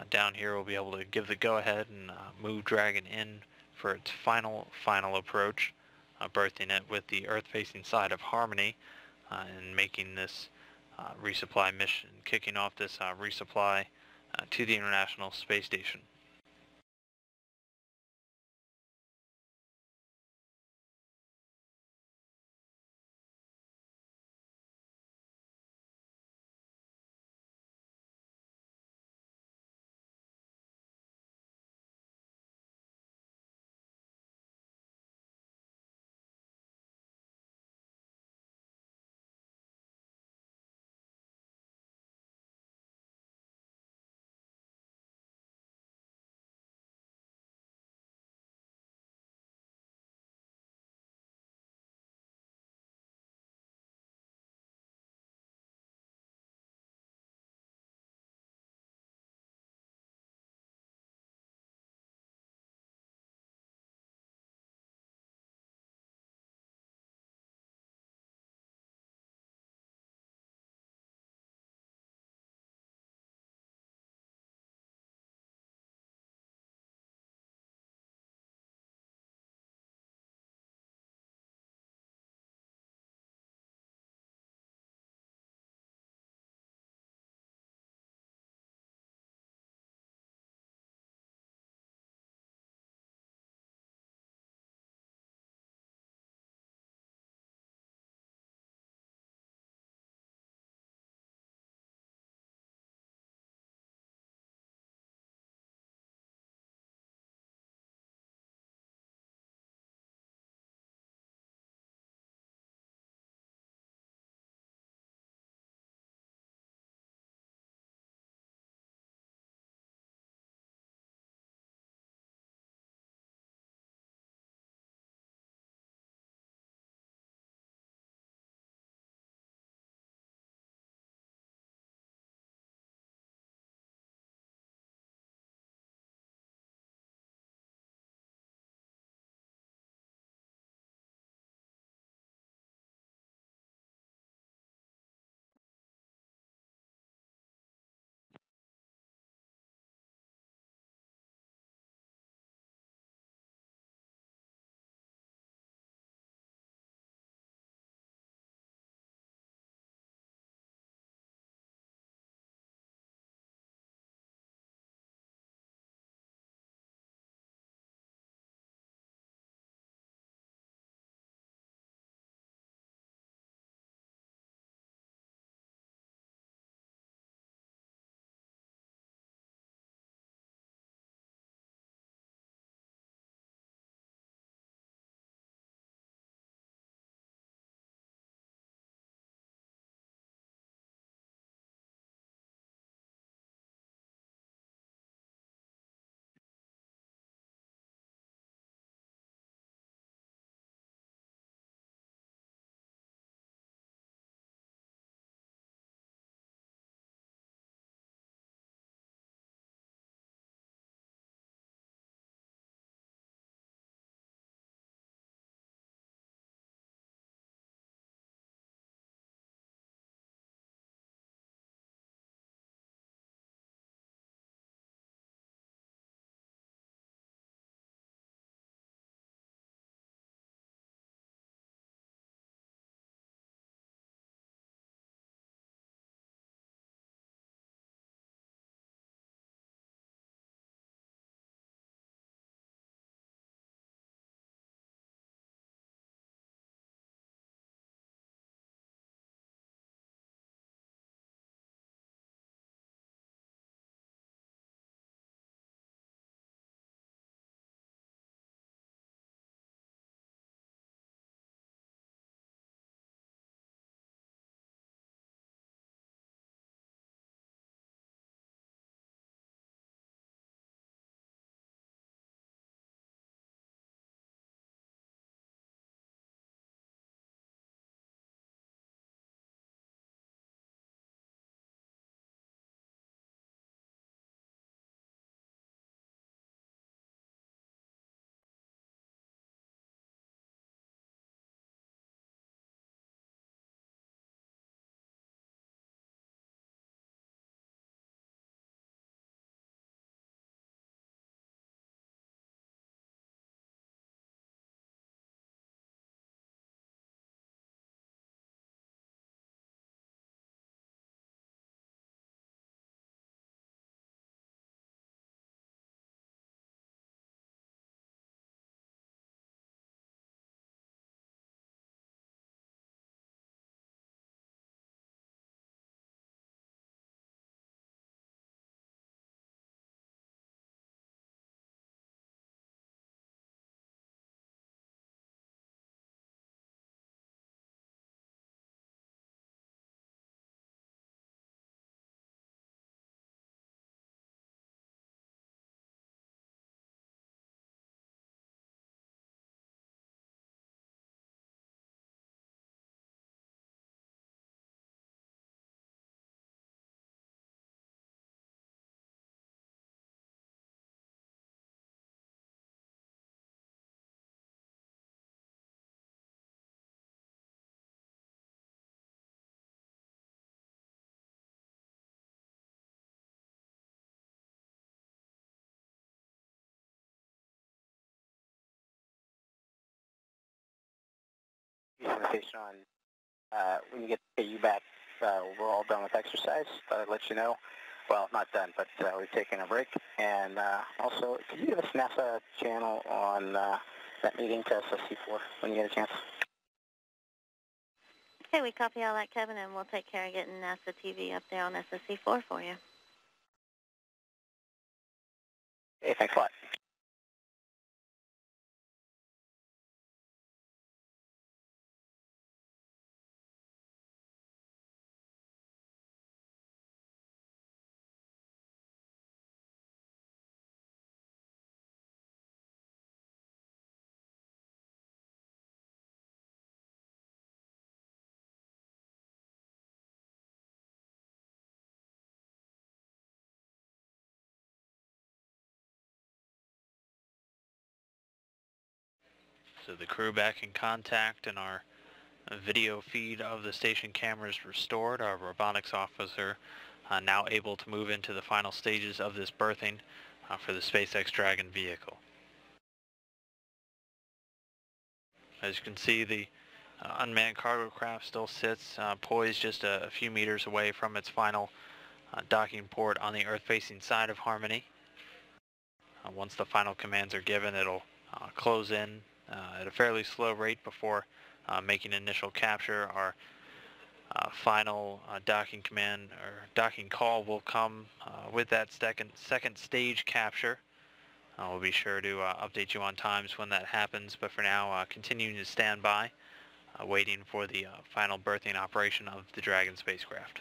down here will be able to give the go-ahead and move Dragon in for its final approach, berthing it with the Earth-facing side of Harmony, and making this resupply mission, kicking off this resupply to the International Space Station. turn the station on when you get you back. We're all done with exercise. Thought I'd let you know. Well, not done, but we've taken a break. And also, could you give us NASA channel on that meeting to SSC4 when you get a chance? Okay, we copy all that, Kevin, and we'll take care of getting NASA TV up there on SSC4 for you. Hey, thanks a lot. So the crew back in contact and our video feed of the station cameras restored. Our robotics officer now able to move into the final stages of this berthing for the SpaceX Dragon vehicle. As you can see, the unmanned cargo craft still sits poised just a few meters away from its final docking port on the Earth-facing side of Harmony. Once the final commands are given, it'll close in at a fairly slow rate before making initial capture. Our final docking command or docking call will come with that second stage capture. We'll be sure to update you on times when that happens, but for now, continuing to stand by, waiting for the final berthing operation of the Dragon spacecraft.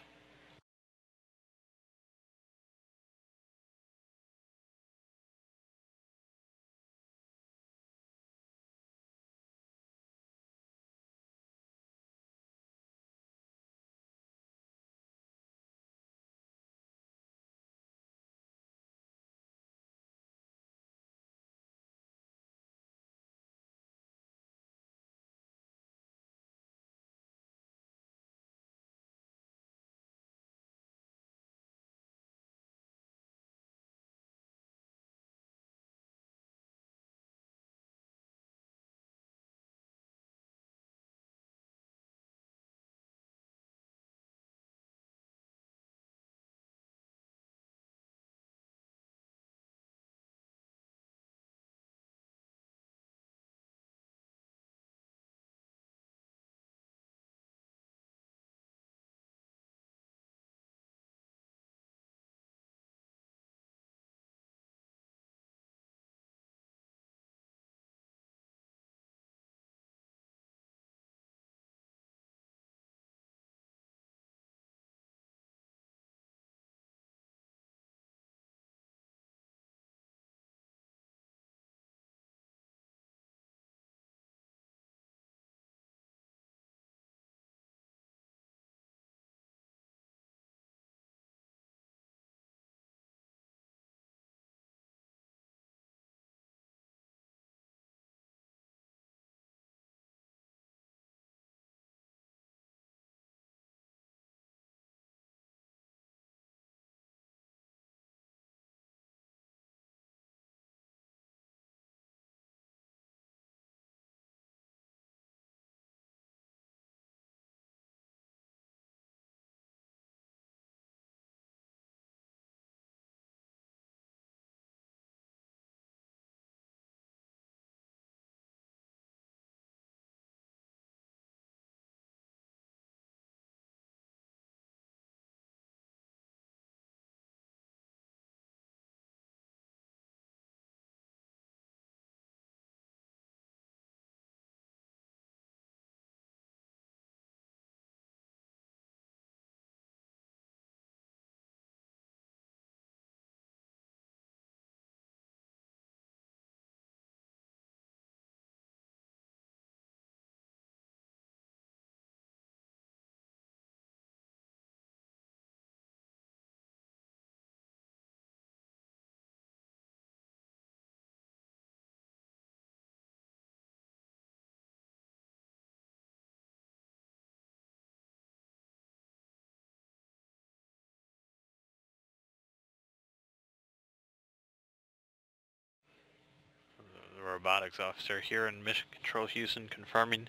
The robotics officer here in Mission Control Houston confirming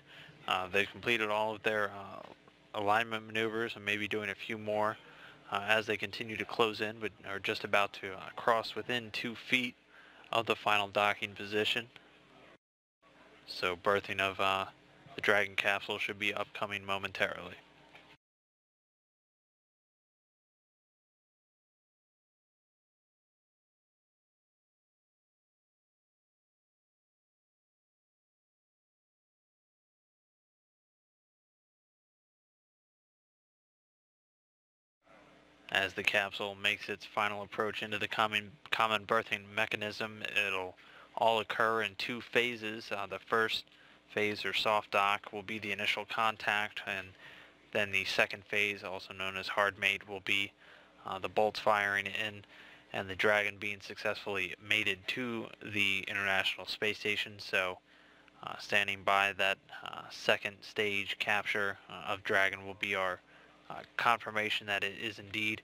They've completed all of their alignment maneuvers and maybe doing a few more as they continue to close in, but are just about to cross within 2 feet of the final docking position. So berthing of the Dragon capsule should be upcoming momentarily. As the capsule makes its final approach into the common berthing mechanism, it'll all occur in 2 phases. The first phase, or soft dock, will be the initial contact, and then the second phase, also known as hard mate, will be the bolts firing in and the Dragon being successfully mated to the International Space Station. So standing by that second stage capture of Dragon will be our confirmation that it is indeed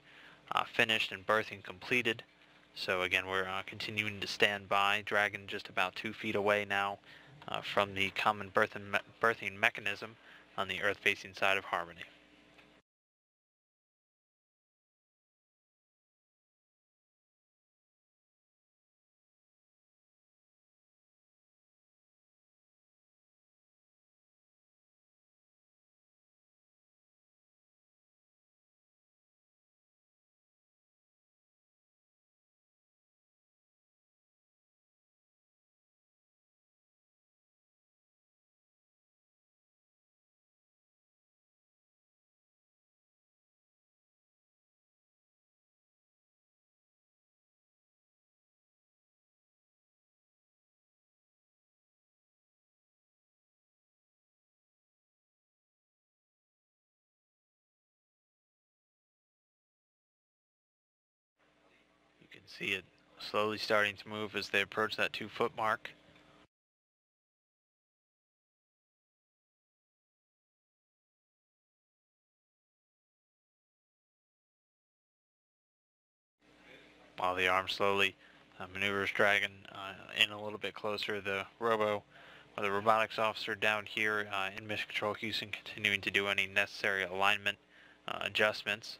finished and berthing completed. So again, we're continuing to stand by. Dragon just about 2 feet away now from the common berthing mechanism on the Earth-facing side of Harmony. You can see it slowly starting to move as they approach that 2-foot mark. While the arm slowly maneuvers Dragon in a little bit closer, the robotics officer down here in Mission Control Houston continuing to do any necessary alignment adjustments.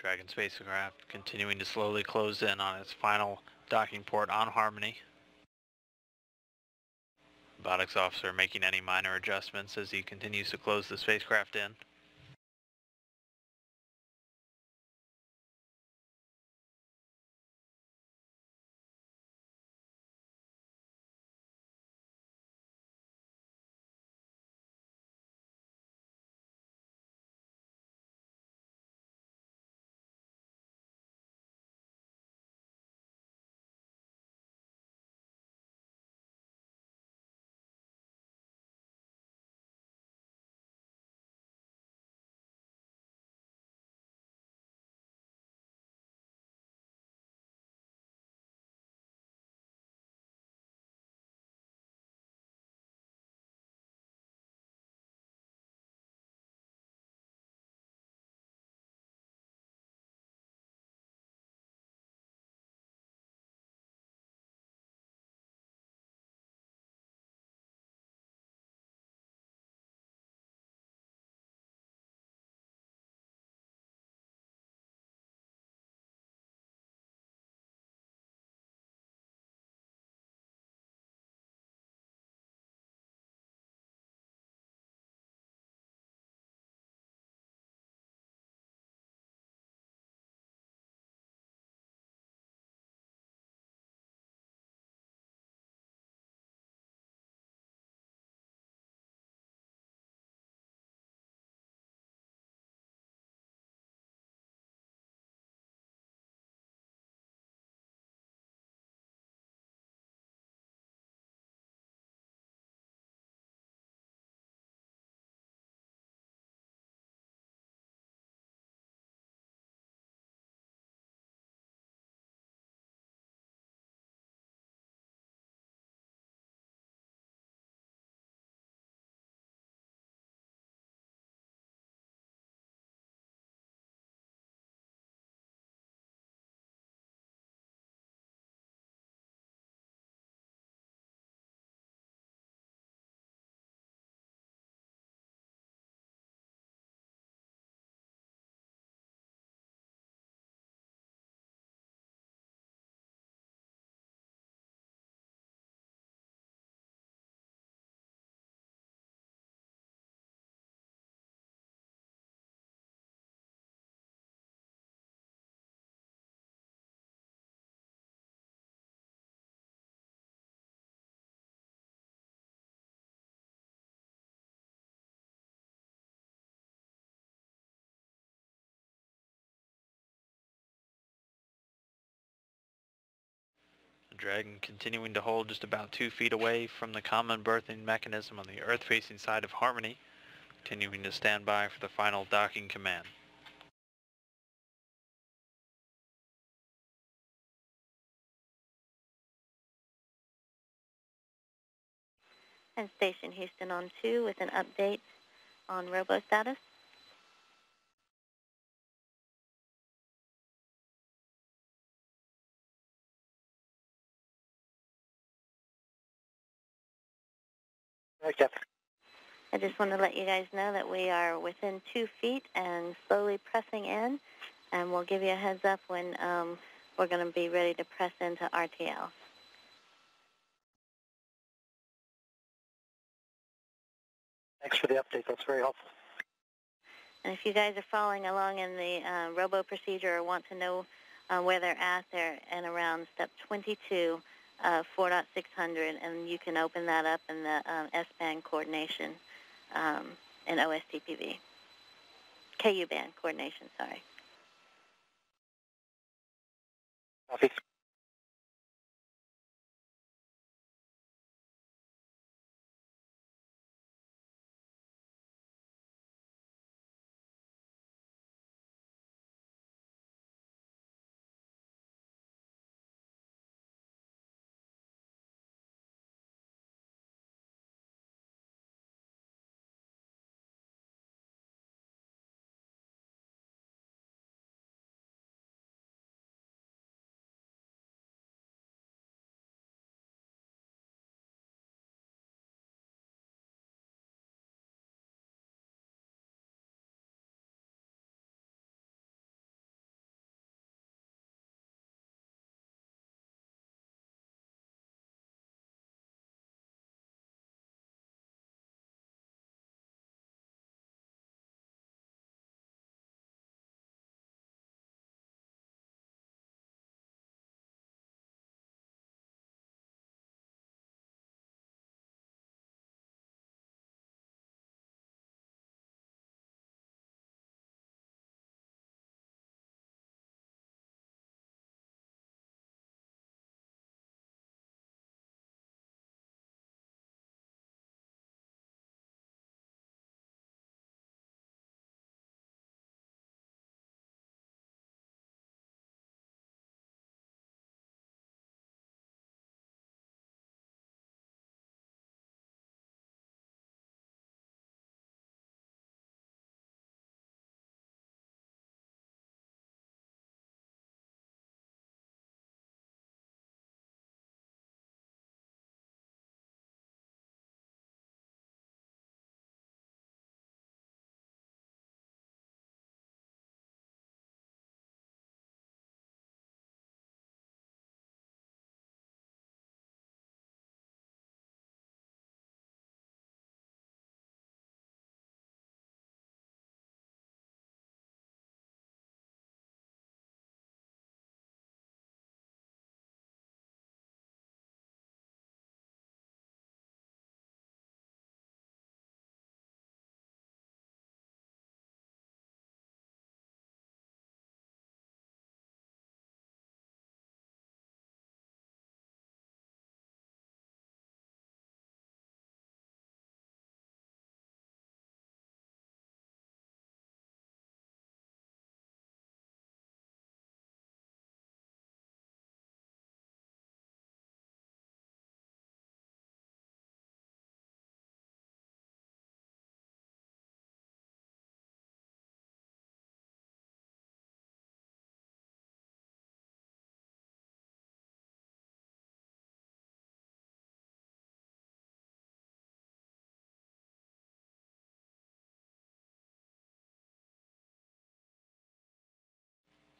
Dragon spacecraft continuing to slowly close in on its final docking port on Harmony. Robotics officer making any minor adjustments as he continues to close the spacecraft in. The Dragon continuing to hold just about 2 feet away from the common berthing mechanism on the Earth-facing side of Harmony, continuing to stand by for the final docking command. And Station Houston on 2 with an update on robo status. Okay. I just want to let you guys know that we are within 2 feet and slowly pressing in, and we'll give you a heads up when we're going to be ready to press into RTL. Thanks for the update. That's very helpful. And if you guys are following along in the robo procedure or want to know where they're in around step 22, 4.600, and you can open that up in the S-band coordination in OSTPV. KU-band coordination, sorry. Copy.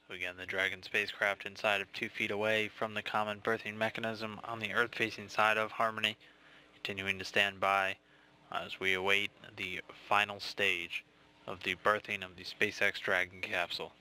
So again, the Dragon spacecraft inside of 2 feet away from the common berthing mechanism on the Earth-facing side of Harmony, continuing to stand by as we await the final stage of the berthing of the SpaceX Dragon capsule.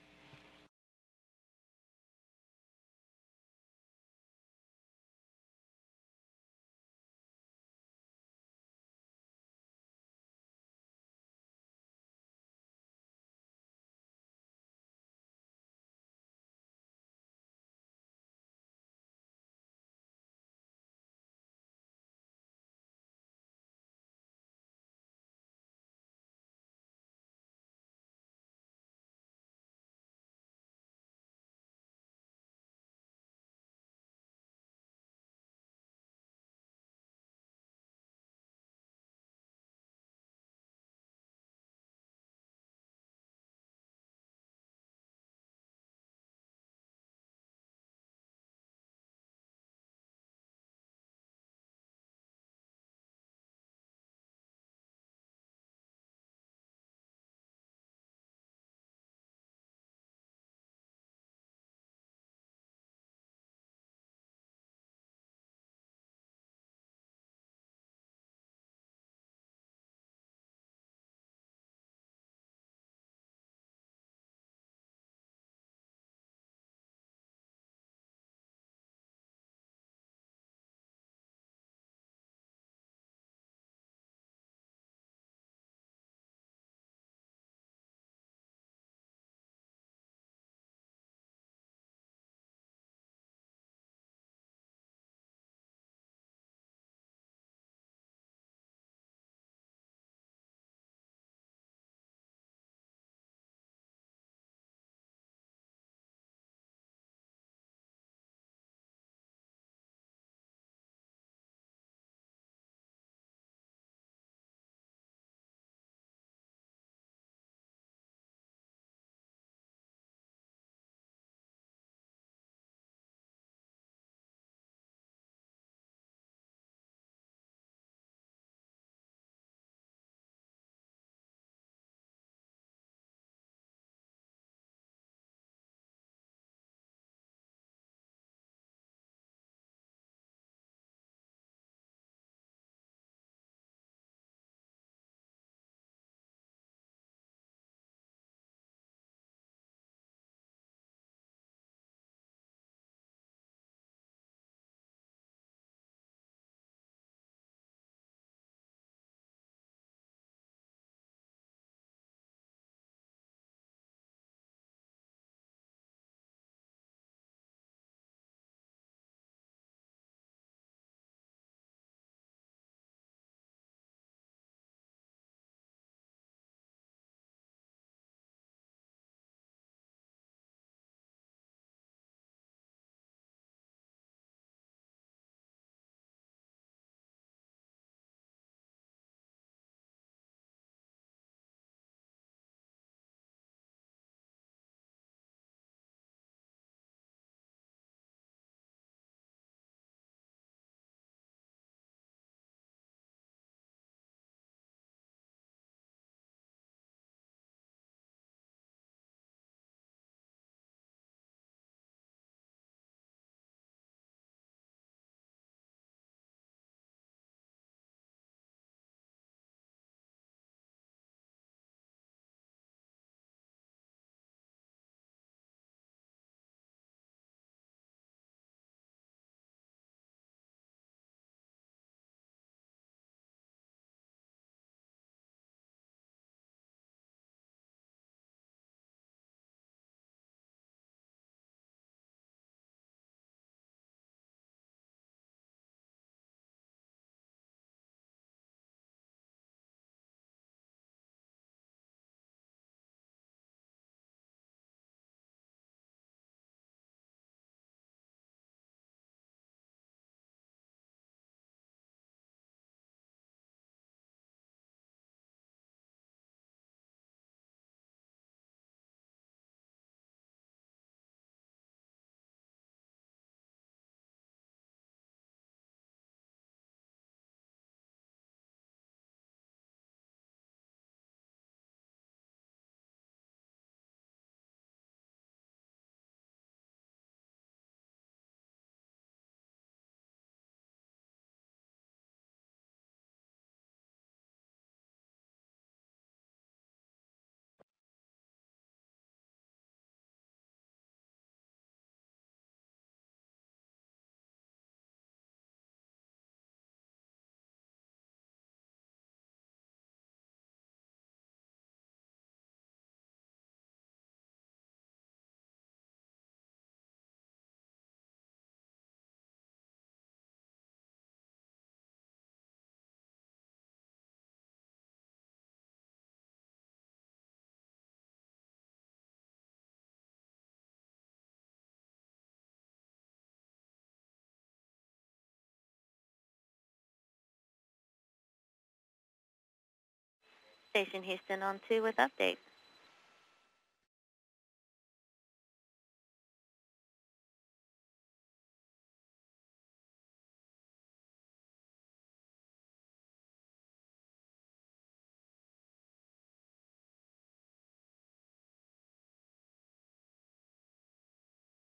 Station Houston on 2 with update.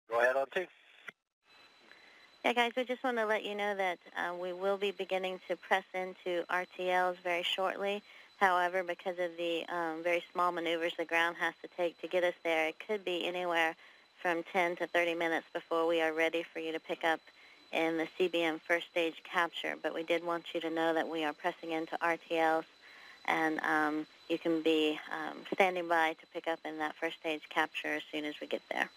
Go ahead on 2. Yeah, guys, we just want to let you know that we will be beginning to press into RTLs very shortly. However, because of the very small maneuvers the ground has to take to get us there, it could be anywhere from 10 to 30 minutes before we are ready for you to pick up in the CBM first stage capture. But we did want you to know that we are pressing into RTLs, and you can be standing by to pick up in that first stage capture as soon as we get there.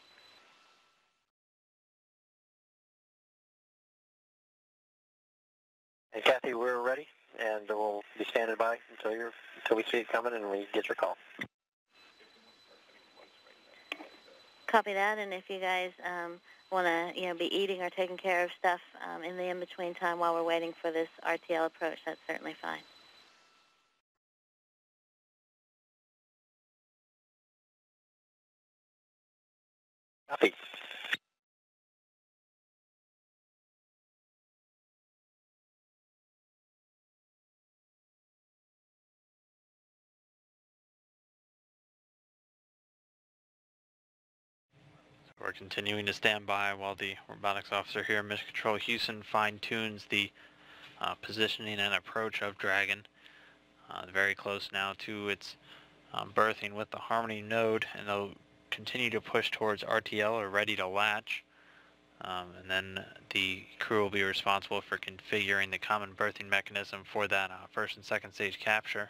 And Kathy, we're ready, and we'll be standing by until we see it coming and we get your call. Copy that, and if you guys want to be eating or taking care of stuff in the in-between time while we're waiting for this RTL approach, that's certainly fine. Copy. We're continuing to stand by while the robotics officer here, Mission Control Houston, fine-tunes the positioning and approach of Dragon. Very close now to its berthing with the Harmony node, and they'll continue to push towards RTL, or ready to latch. And then the crew will be responsible for configuring the common berthing mechanism for that first and second stage capture.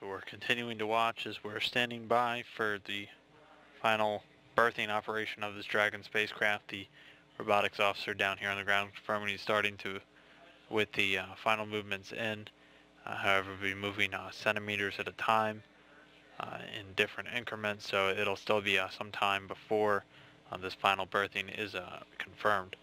So we're continuing to watch as we're standing by for the final berthing operation of this Dragon spacecraft. The robotics officer down here on the ground confirming he's starting to with the final movements in. However, we'll be moving centimeters at a time in different increments, so it'll still be some time before this final berthing is confirmed.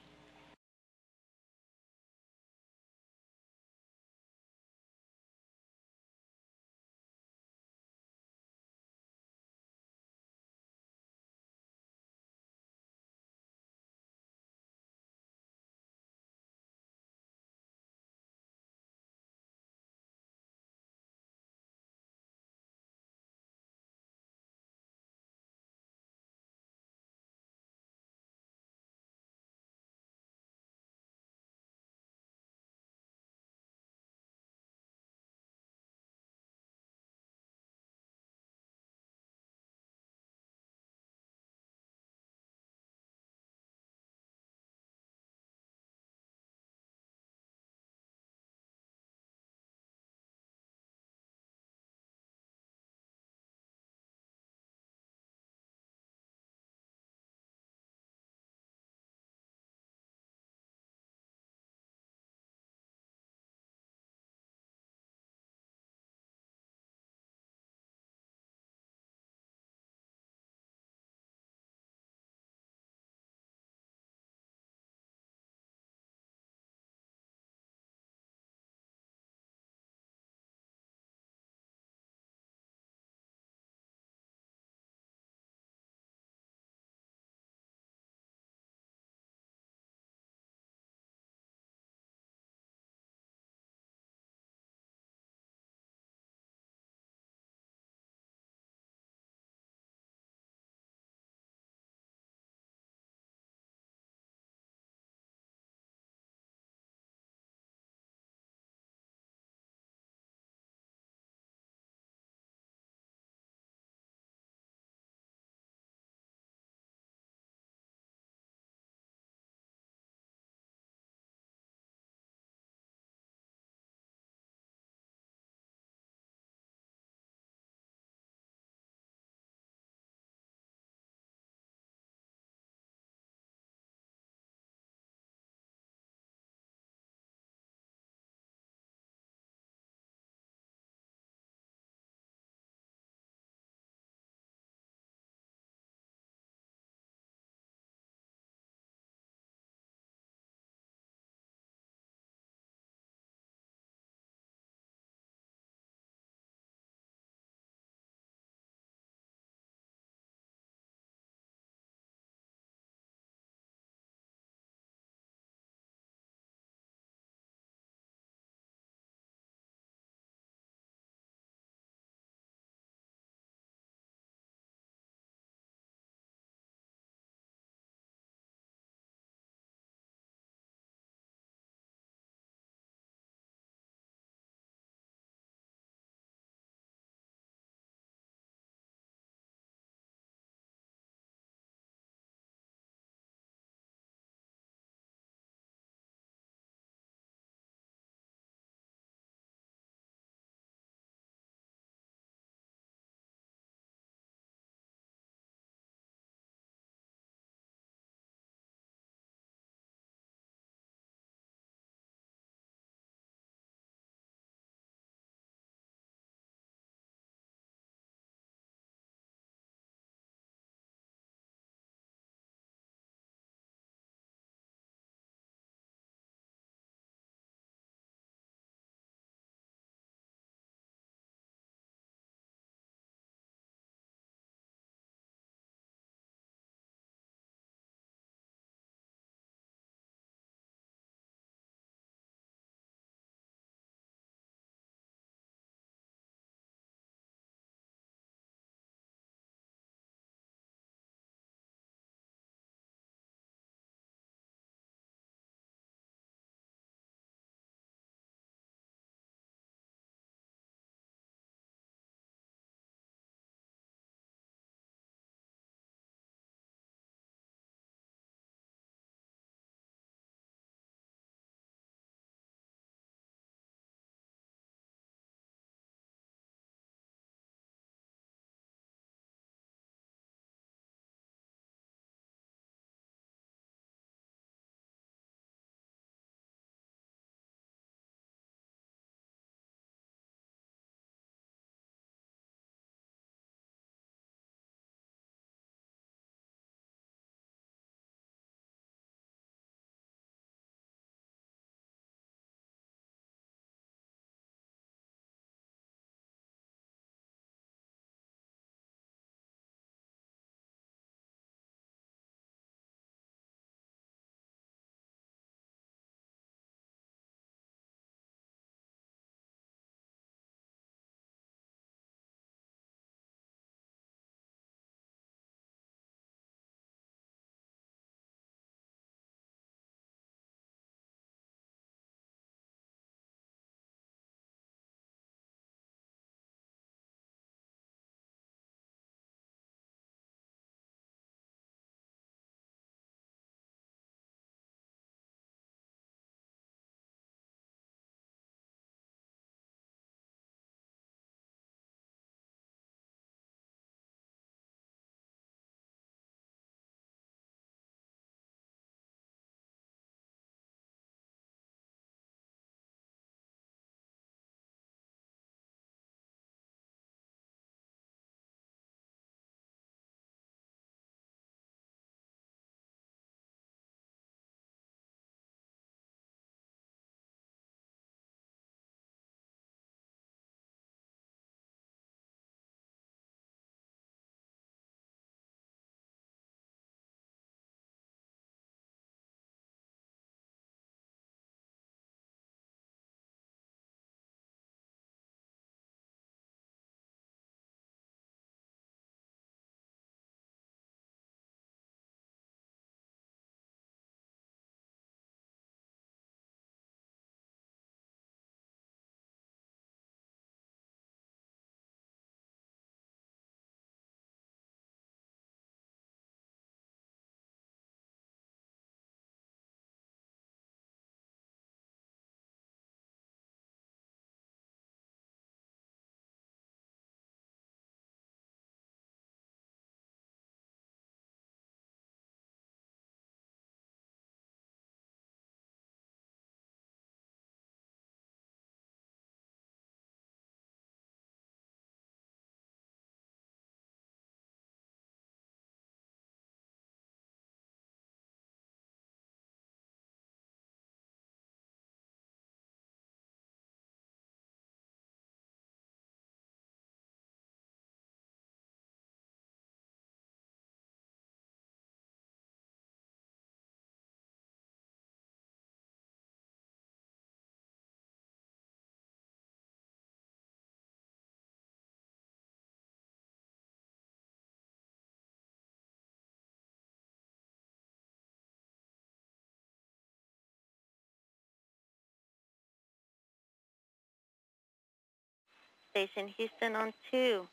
Station Houston on 2.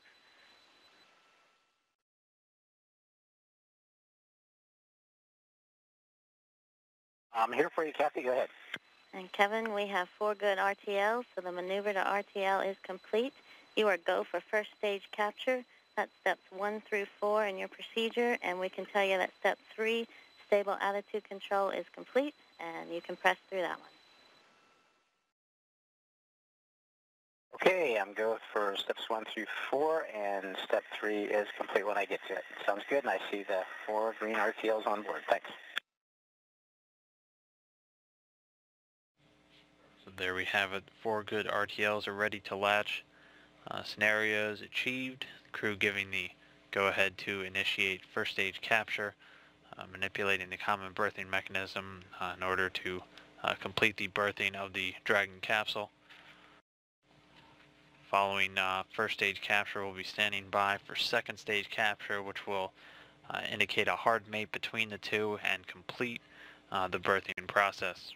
I'm here for you, Kathy. Go ahead. And Kevin, we have 4 good RTLs, so the maneuver to RTL is complete. You are go for first stage capture. That's steps 1 through 4 in your procedure, and we can tell you that step 3, stable attitude control, is complete, and you can press through that one. Okay, I'm go for steps 1 through 4, and step 3 is complete when I get to it. Sounds good, and I see the 4 green RTLs on board. Thanks. So there we have it. 4 good RTLs are ready to latch. Scenarios achieved. The crew giving the go-ahead to initiate first stage capture, manipulating the common berthing mechanism in order to complete the berthing of the Dragon capsule. Following first stage capture, we'll be standing by for second stage capture, which will indicate a hard mate between the two and complete the berthing process.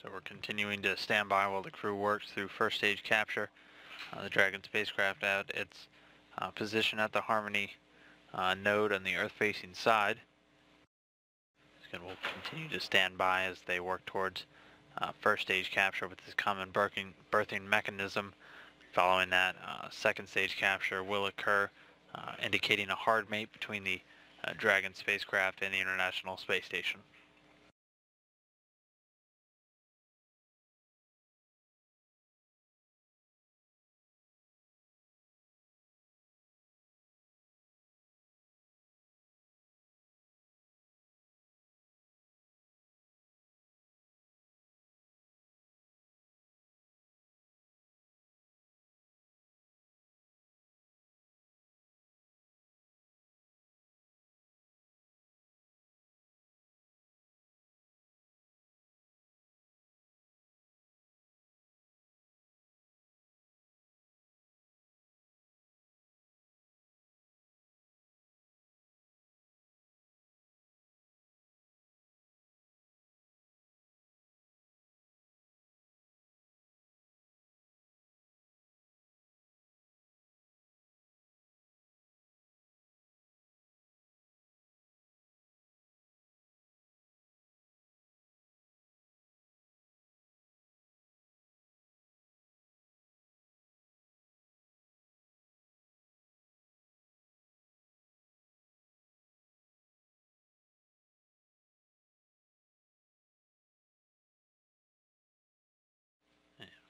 So we're continuing to stand by while the crew works through first stage capture. The Dragon spacecraft at its position at the Harmony node on the Earth-facing side. And we'll continue to stand by as they work towards first stage capture with this common berthing mechanism. Following that, second stage capture will occur, indicating a hard mate between the Dragon spacecraft and the International Space Station.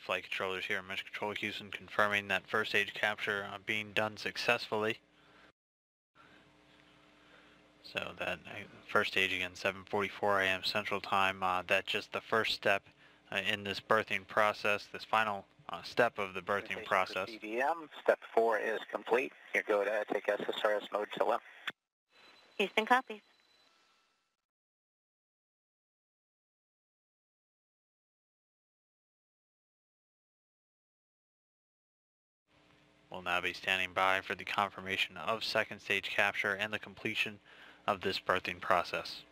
flight controllers here in Mission Control Houston confirming that first stage capture being done successfully. So that first stage again, 7:44 a.m. Central Time. That's just the first step in this berthing process, this final step of the berthing process. CDM, step 4 is complete. You're go to take SSRS mode to limp. Houston copies. We'll now be standing by for the confirmation of second stage capture and the completion of this berthing process.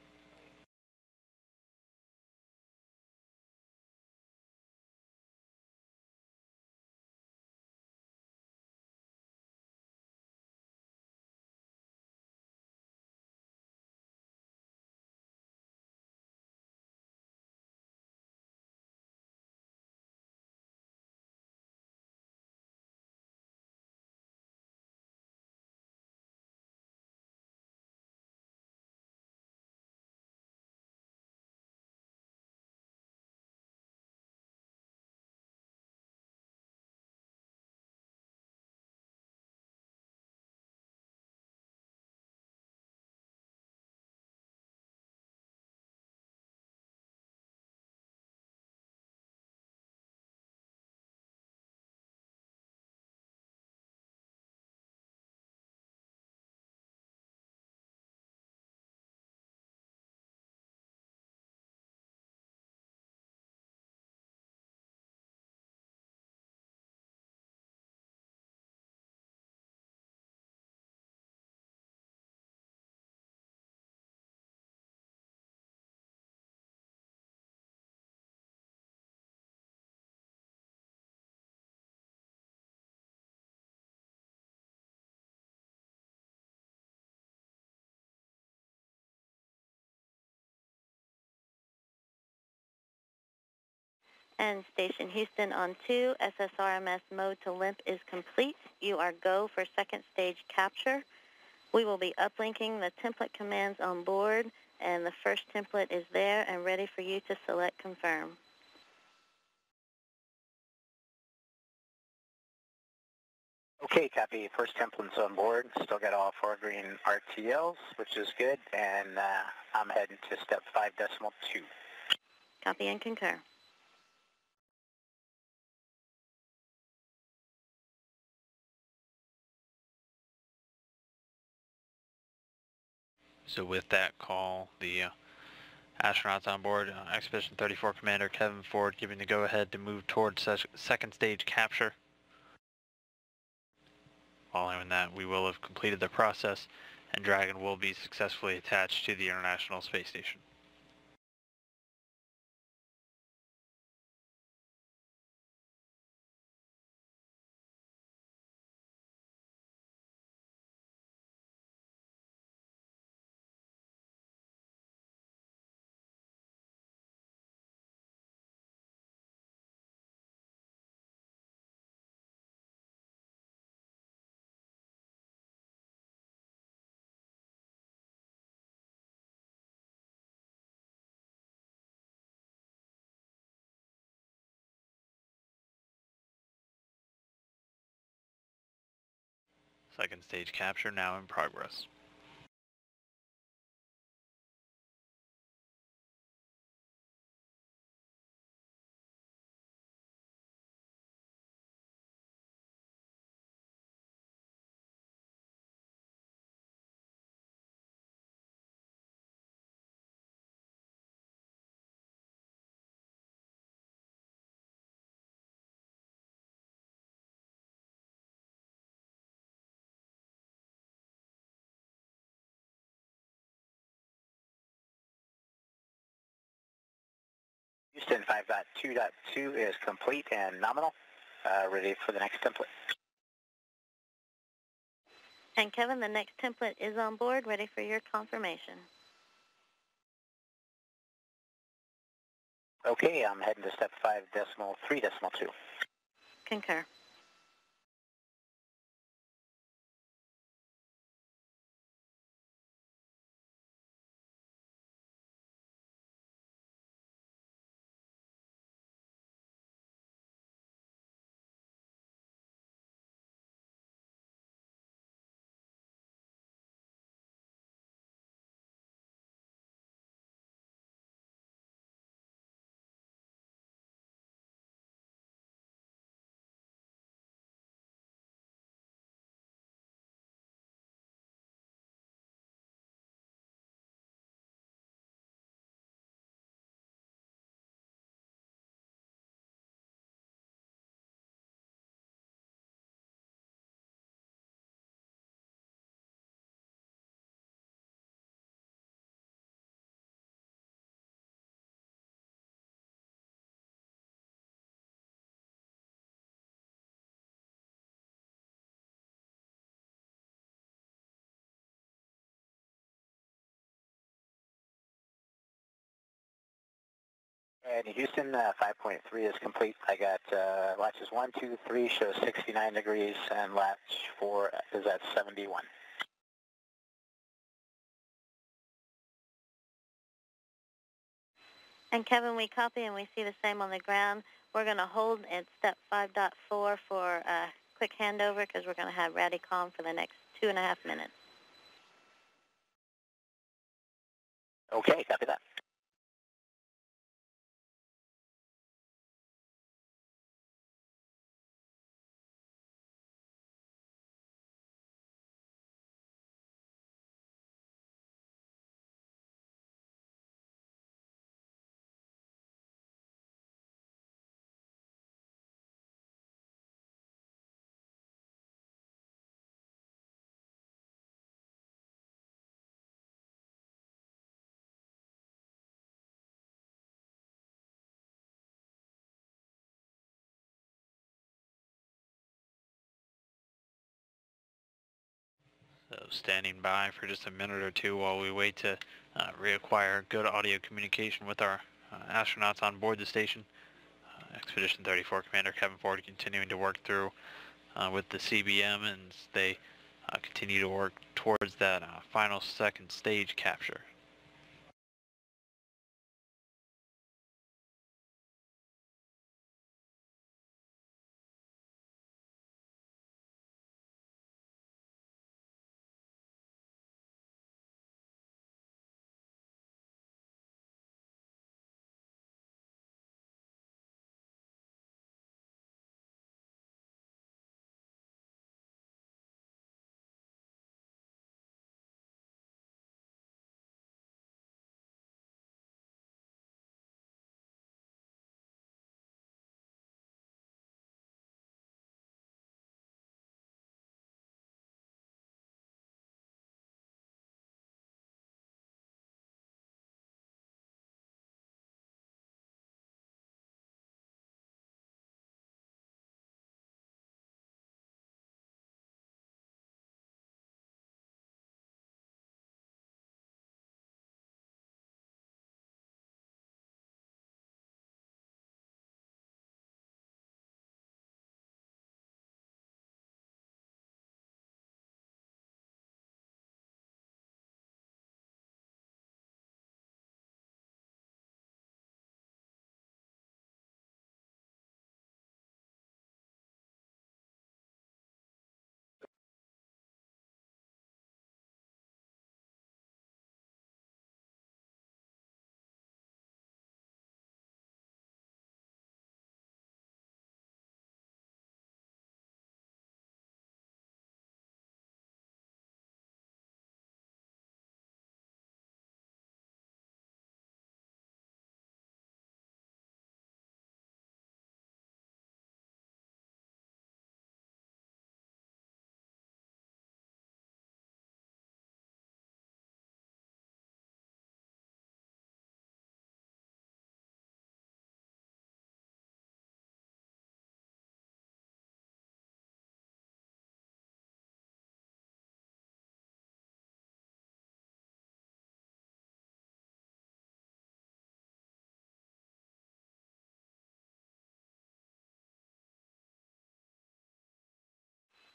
And Station Houston on 2, SSRMS mode to limp is complete. You are go for second stage capture. We will be uplinking the template commands on board, and the first template is there and ready for you to select confirm. Okay, copy. First template's on board. Still got all 4 green RTLs, which is good, and I'm heading to step 5.2. Copy and concur. So with that call, the astronauts on board, Expedition 34 Commander Kevin Ford giving the go-ahead to move towards second stage capture. Following that, we will have completed the process, and Dragon will be successfully attached to the International Space Station. Second stage capture now in progress. Houston 5.2.2 is complete and nominal. Ready for the next template. And Kevin, the next template is on board, ready for your confirmation. Okay, I'm heading to step 5.3.2. Concur. And Houston, 5.3 is complete. I got latches 1, 2, 3 shows 69 degrees, and latch 4 is at 71. And Kevin, we copy and we see the same on the ground. We're going to hold at step 5.4 for a quick handover because we're going to have Radicom for the next 2.5 minutes. Okay, copy that. So standing by for just a minute or two while we wait to reacquire good audio communication with our astronauts on board the station. Expedition 34 Commander Kevin Ford continuing to work through with the CBM, and they continue to work towards that final second stage capture.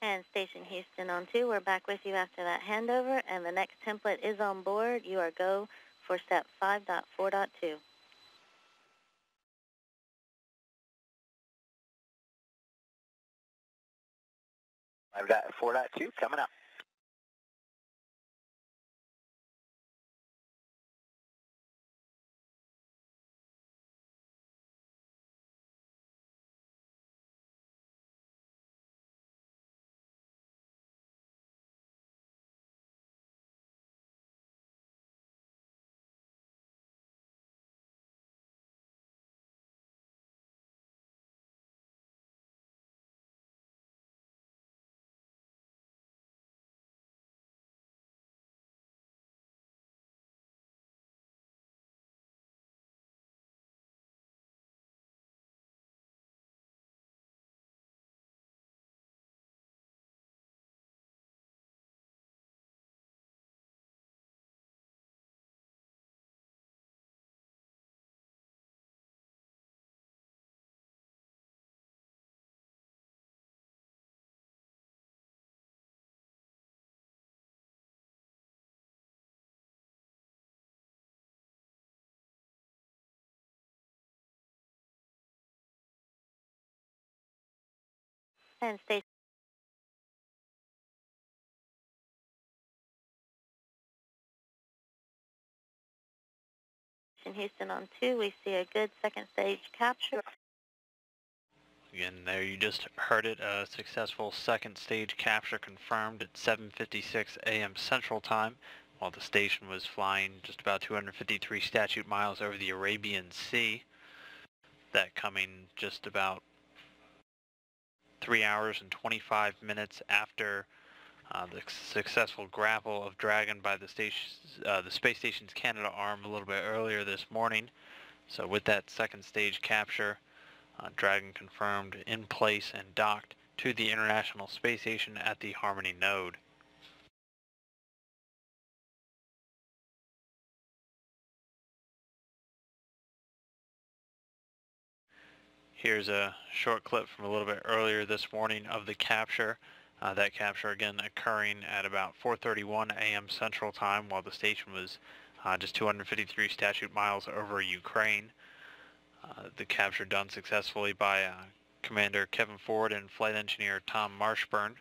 And Station Houston on 2, we're back with you after that handover, and the next template is on board. You are go for step 5.4.2. 5.4.2 coming up. And station Houston on 2, we see a good second stage capture. Again, there you just heard it, a successful second stage capture confirmed at 7:56 a.m. Central Time, while the station was flying just about 253 statute miles over the Arabian Sea. That coming just about 3 hours and 25 minutes after the successful grapple of Dragon by the Space Station's Canada arm a little bit earlier this morning. So with that second stage capture, Dragon confirmed in place and docked to the International Space Station at the Harmony node. Here's a short clip from a little bit earlier this morning of the capture. That capture again occurring at about 4:31 a.m. Central Time, while the station was just 253 statute miles over Ukraine. The capture done successfully by Commander Kevin Ford and Flight Engineer Tom Marshburn.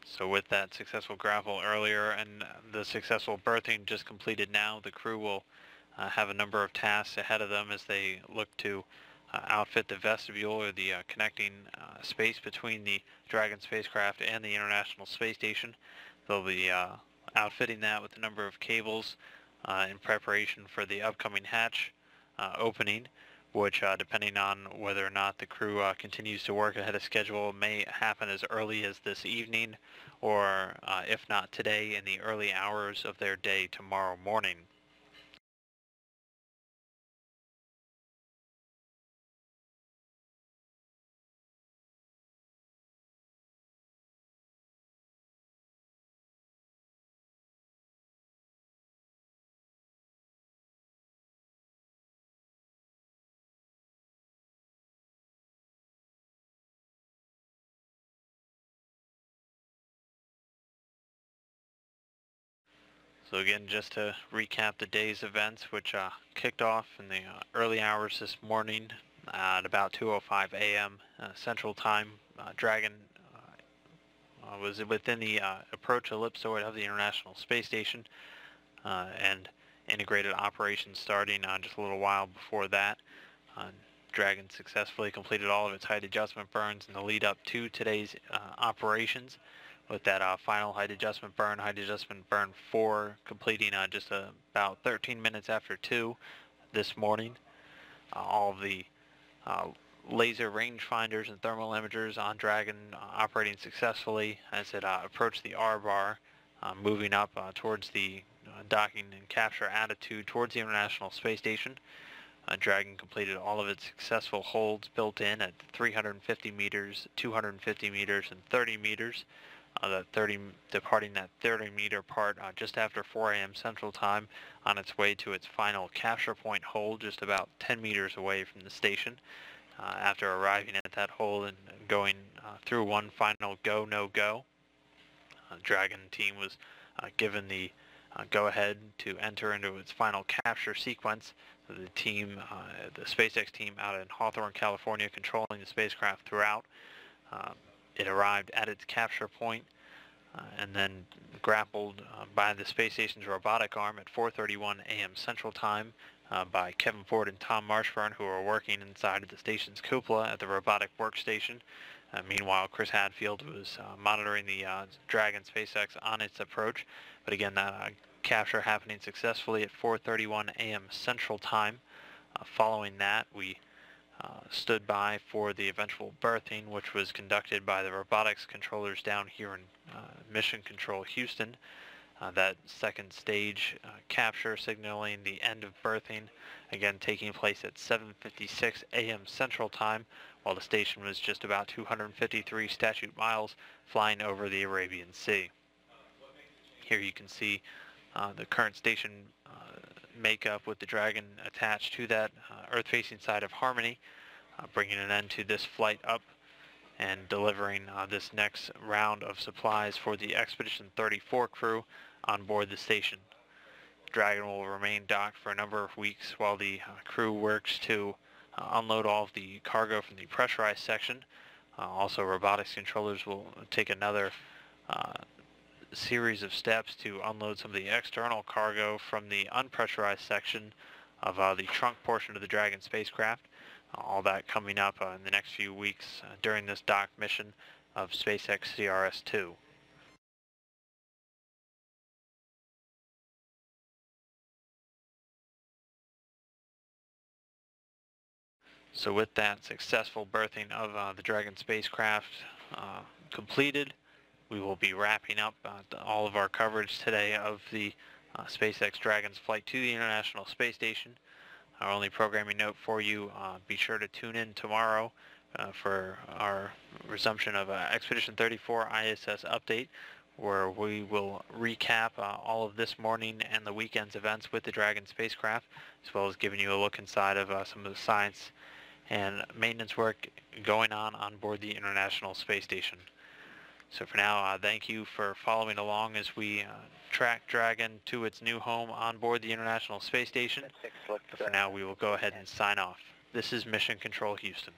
So with that successful grapple earlier and the successful berthing just completed now, the crew will have a number of tasks ahead of them as they look to outfit the vestibule, or the connecting space between the Dragon spacecraft and the International Space Station. They'll be outfitting that with a number of cables in preparation for the upcoming hatch opening, which depending on whether or not the crew continues to work ahead of schedule may happen as early as this evening, or if not today, in the early hours of their day tomorrow morning. So again, just to recap the day's events, which kicked off in the early hours this morning at about 2:05 a.m. Central Time. Dragon was within the approach ellipsoid of the International Space Station, and integrated operations starting just a little while before that. Dragon successfully completed all of its height adjustment burns in the lead up to today's operations, with that final height adjustment burn 4, completing just about 13 minutes after 2 this morning. All of the laser rangefinders and thermal imagers on Dragon operating successfully as it approached the R-bar, moving up towards the docking and capture attitude towards the International Space Station. Dragon completed all of its successful holds built in at 350 meters, 250 meters, and 30 meters. Departing that 30-meter part just after 4 a.m. Central Time, on its way to its final capture point hold just about 10 meters away from the station. After arriving at that hold and going through one final go, no-go, Dragon team was given the go-ahead to enter into its final capture sequence. The team, the SpaceX team out in Hawthorne, California, controlling the spacecraft throughout. It arrived at its capture point and then grappled by the space station's robotic arm at 4:31 a.m. Central Time by Kevin Ford and Tom Marshburn, who were working inside of the station's cupola at the robotic workstation. Meanwhile, Chris Hadfield was monitoring the Dragon SpaceX on its approach. But again, that capture happening successfully at 4:31 a.m. Central Time. Following that, we stood by for the eventual berthing, which was conducted by the robotics controllers down here in Mission Control Houston. That second stage capture signaling the end of berthing, again taking place at 7:56 a.m. Central Time, while the station was just about 253 statute miles flying over the Arabian Sea. Here you can see the current station makeup with the Dragon attached to that Earth-facing side of Harmony, bringing an end to this flight up and delivering this next round of supplies for the Expedition 34 crew on board the station. Dragon will remain docked for a number of weeks while the crew works to unload all of the cargo from the pressurized section. Also, robotics controllers will take another series of steps to unload some of the external cargo from the unpressurized section of the trunk portion of the Dragon spacecraft. All that coming up in the next few weeks during this dock mission of SpaceX CRS-2. So with that successful berthing of the Dragon spacecraft completed, we will be wrapping up all of our coverage today of the SpaceX Dragon's flight to the International Space Station. Our only programming note for you, be sure to tune in tomorrow for our resumption of Expedition 34 ISS update, where we will recap all of this morning and the weekend's events with the Dragon spacecraft, as well as giving you a look inside of some of the science and maintenance work going on board the International Space Station. So for now, thank you for following along as we track Dragon to its new home on board the International Space Station. For now, we will go ahead and sign off. This is Mission Control Houston.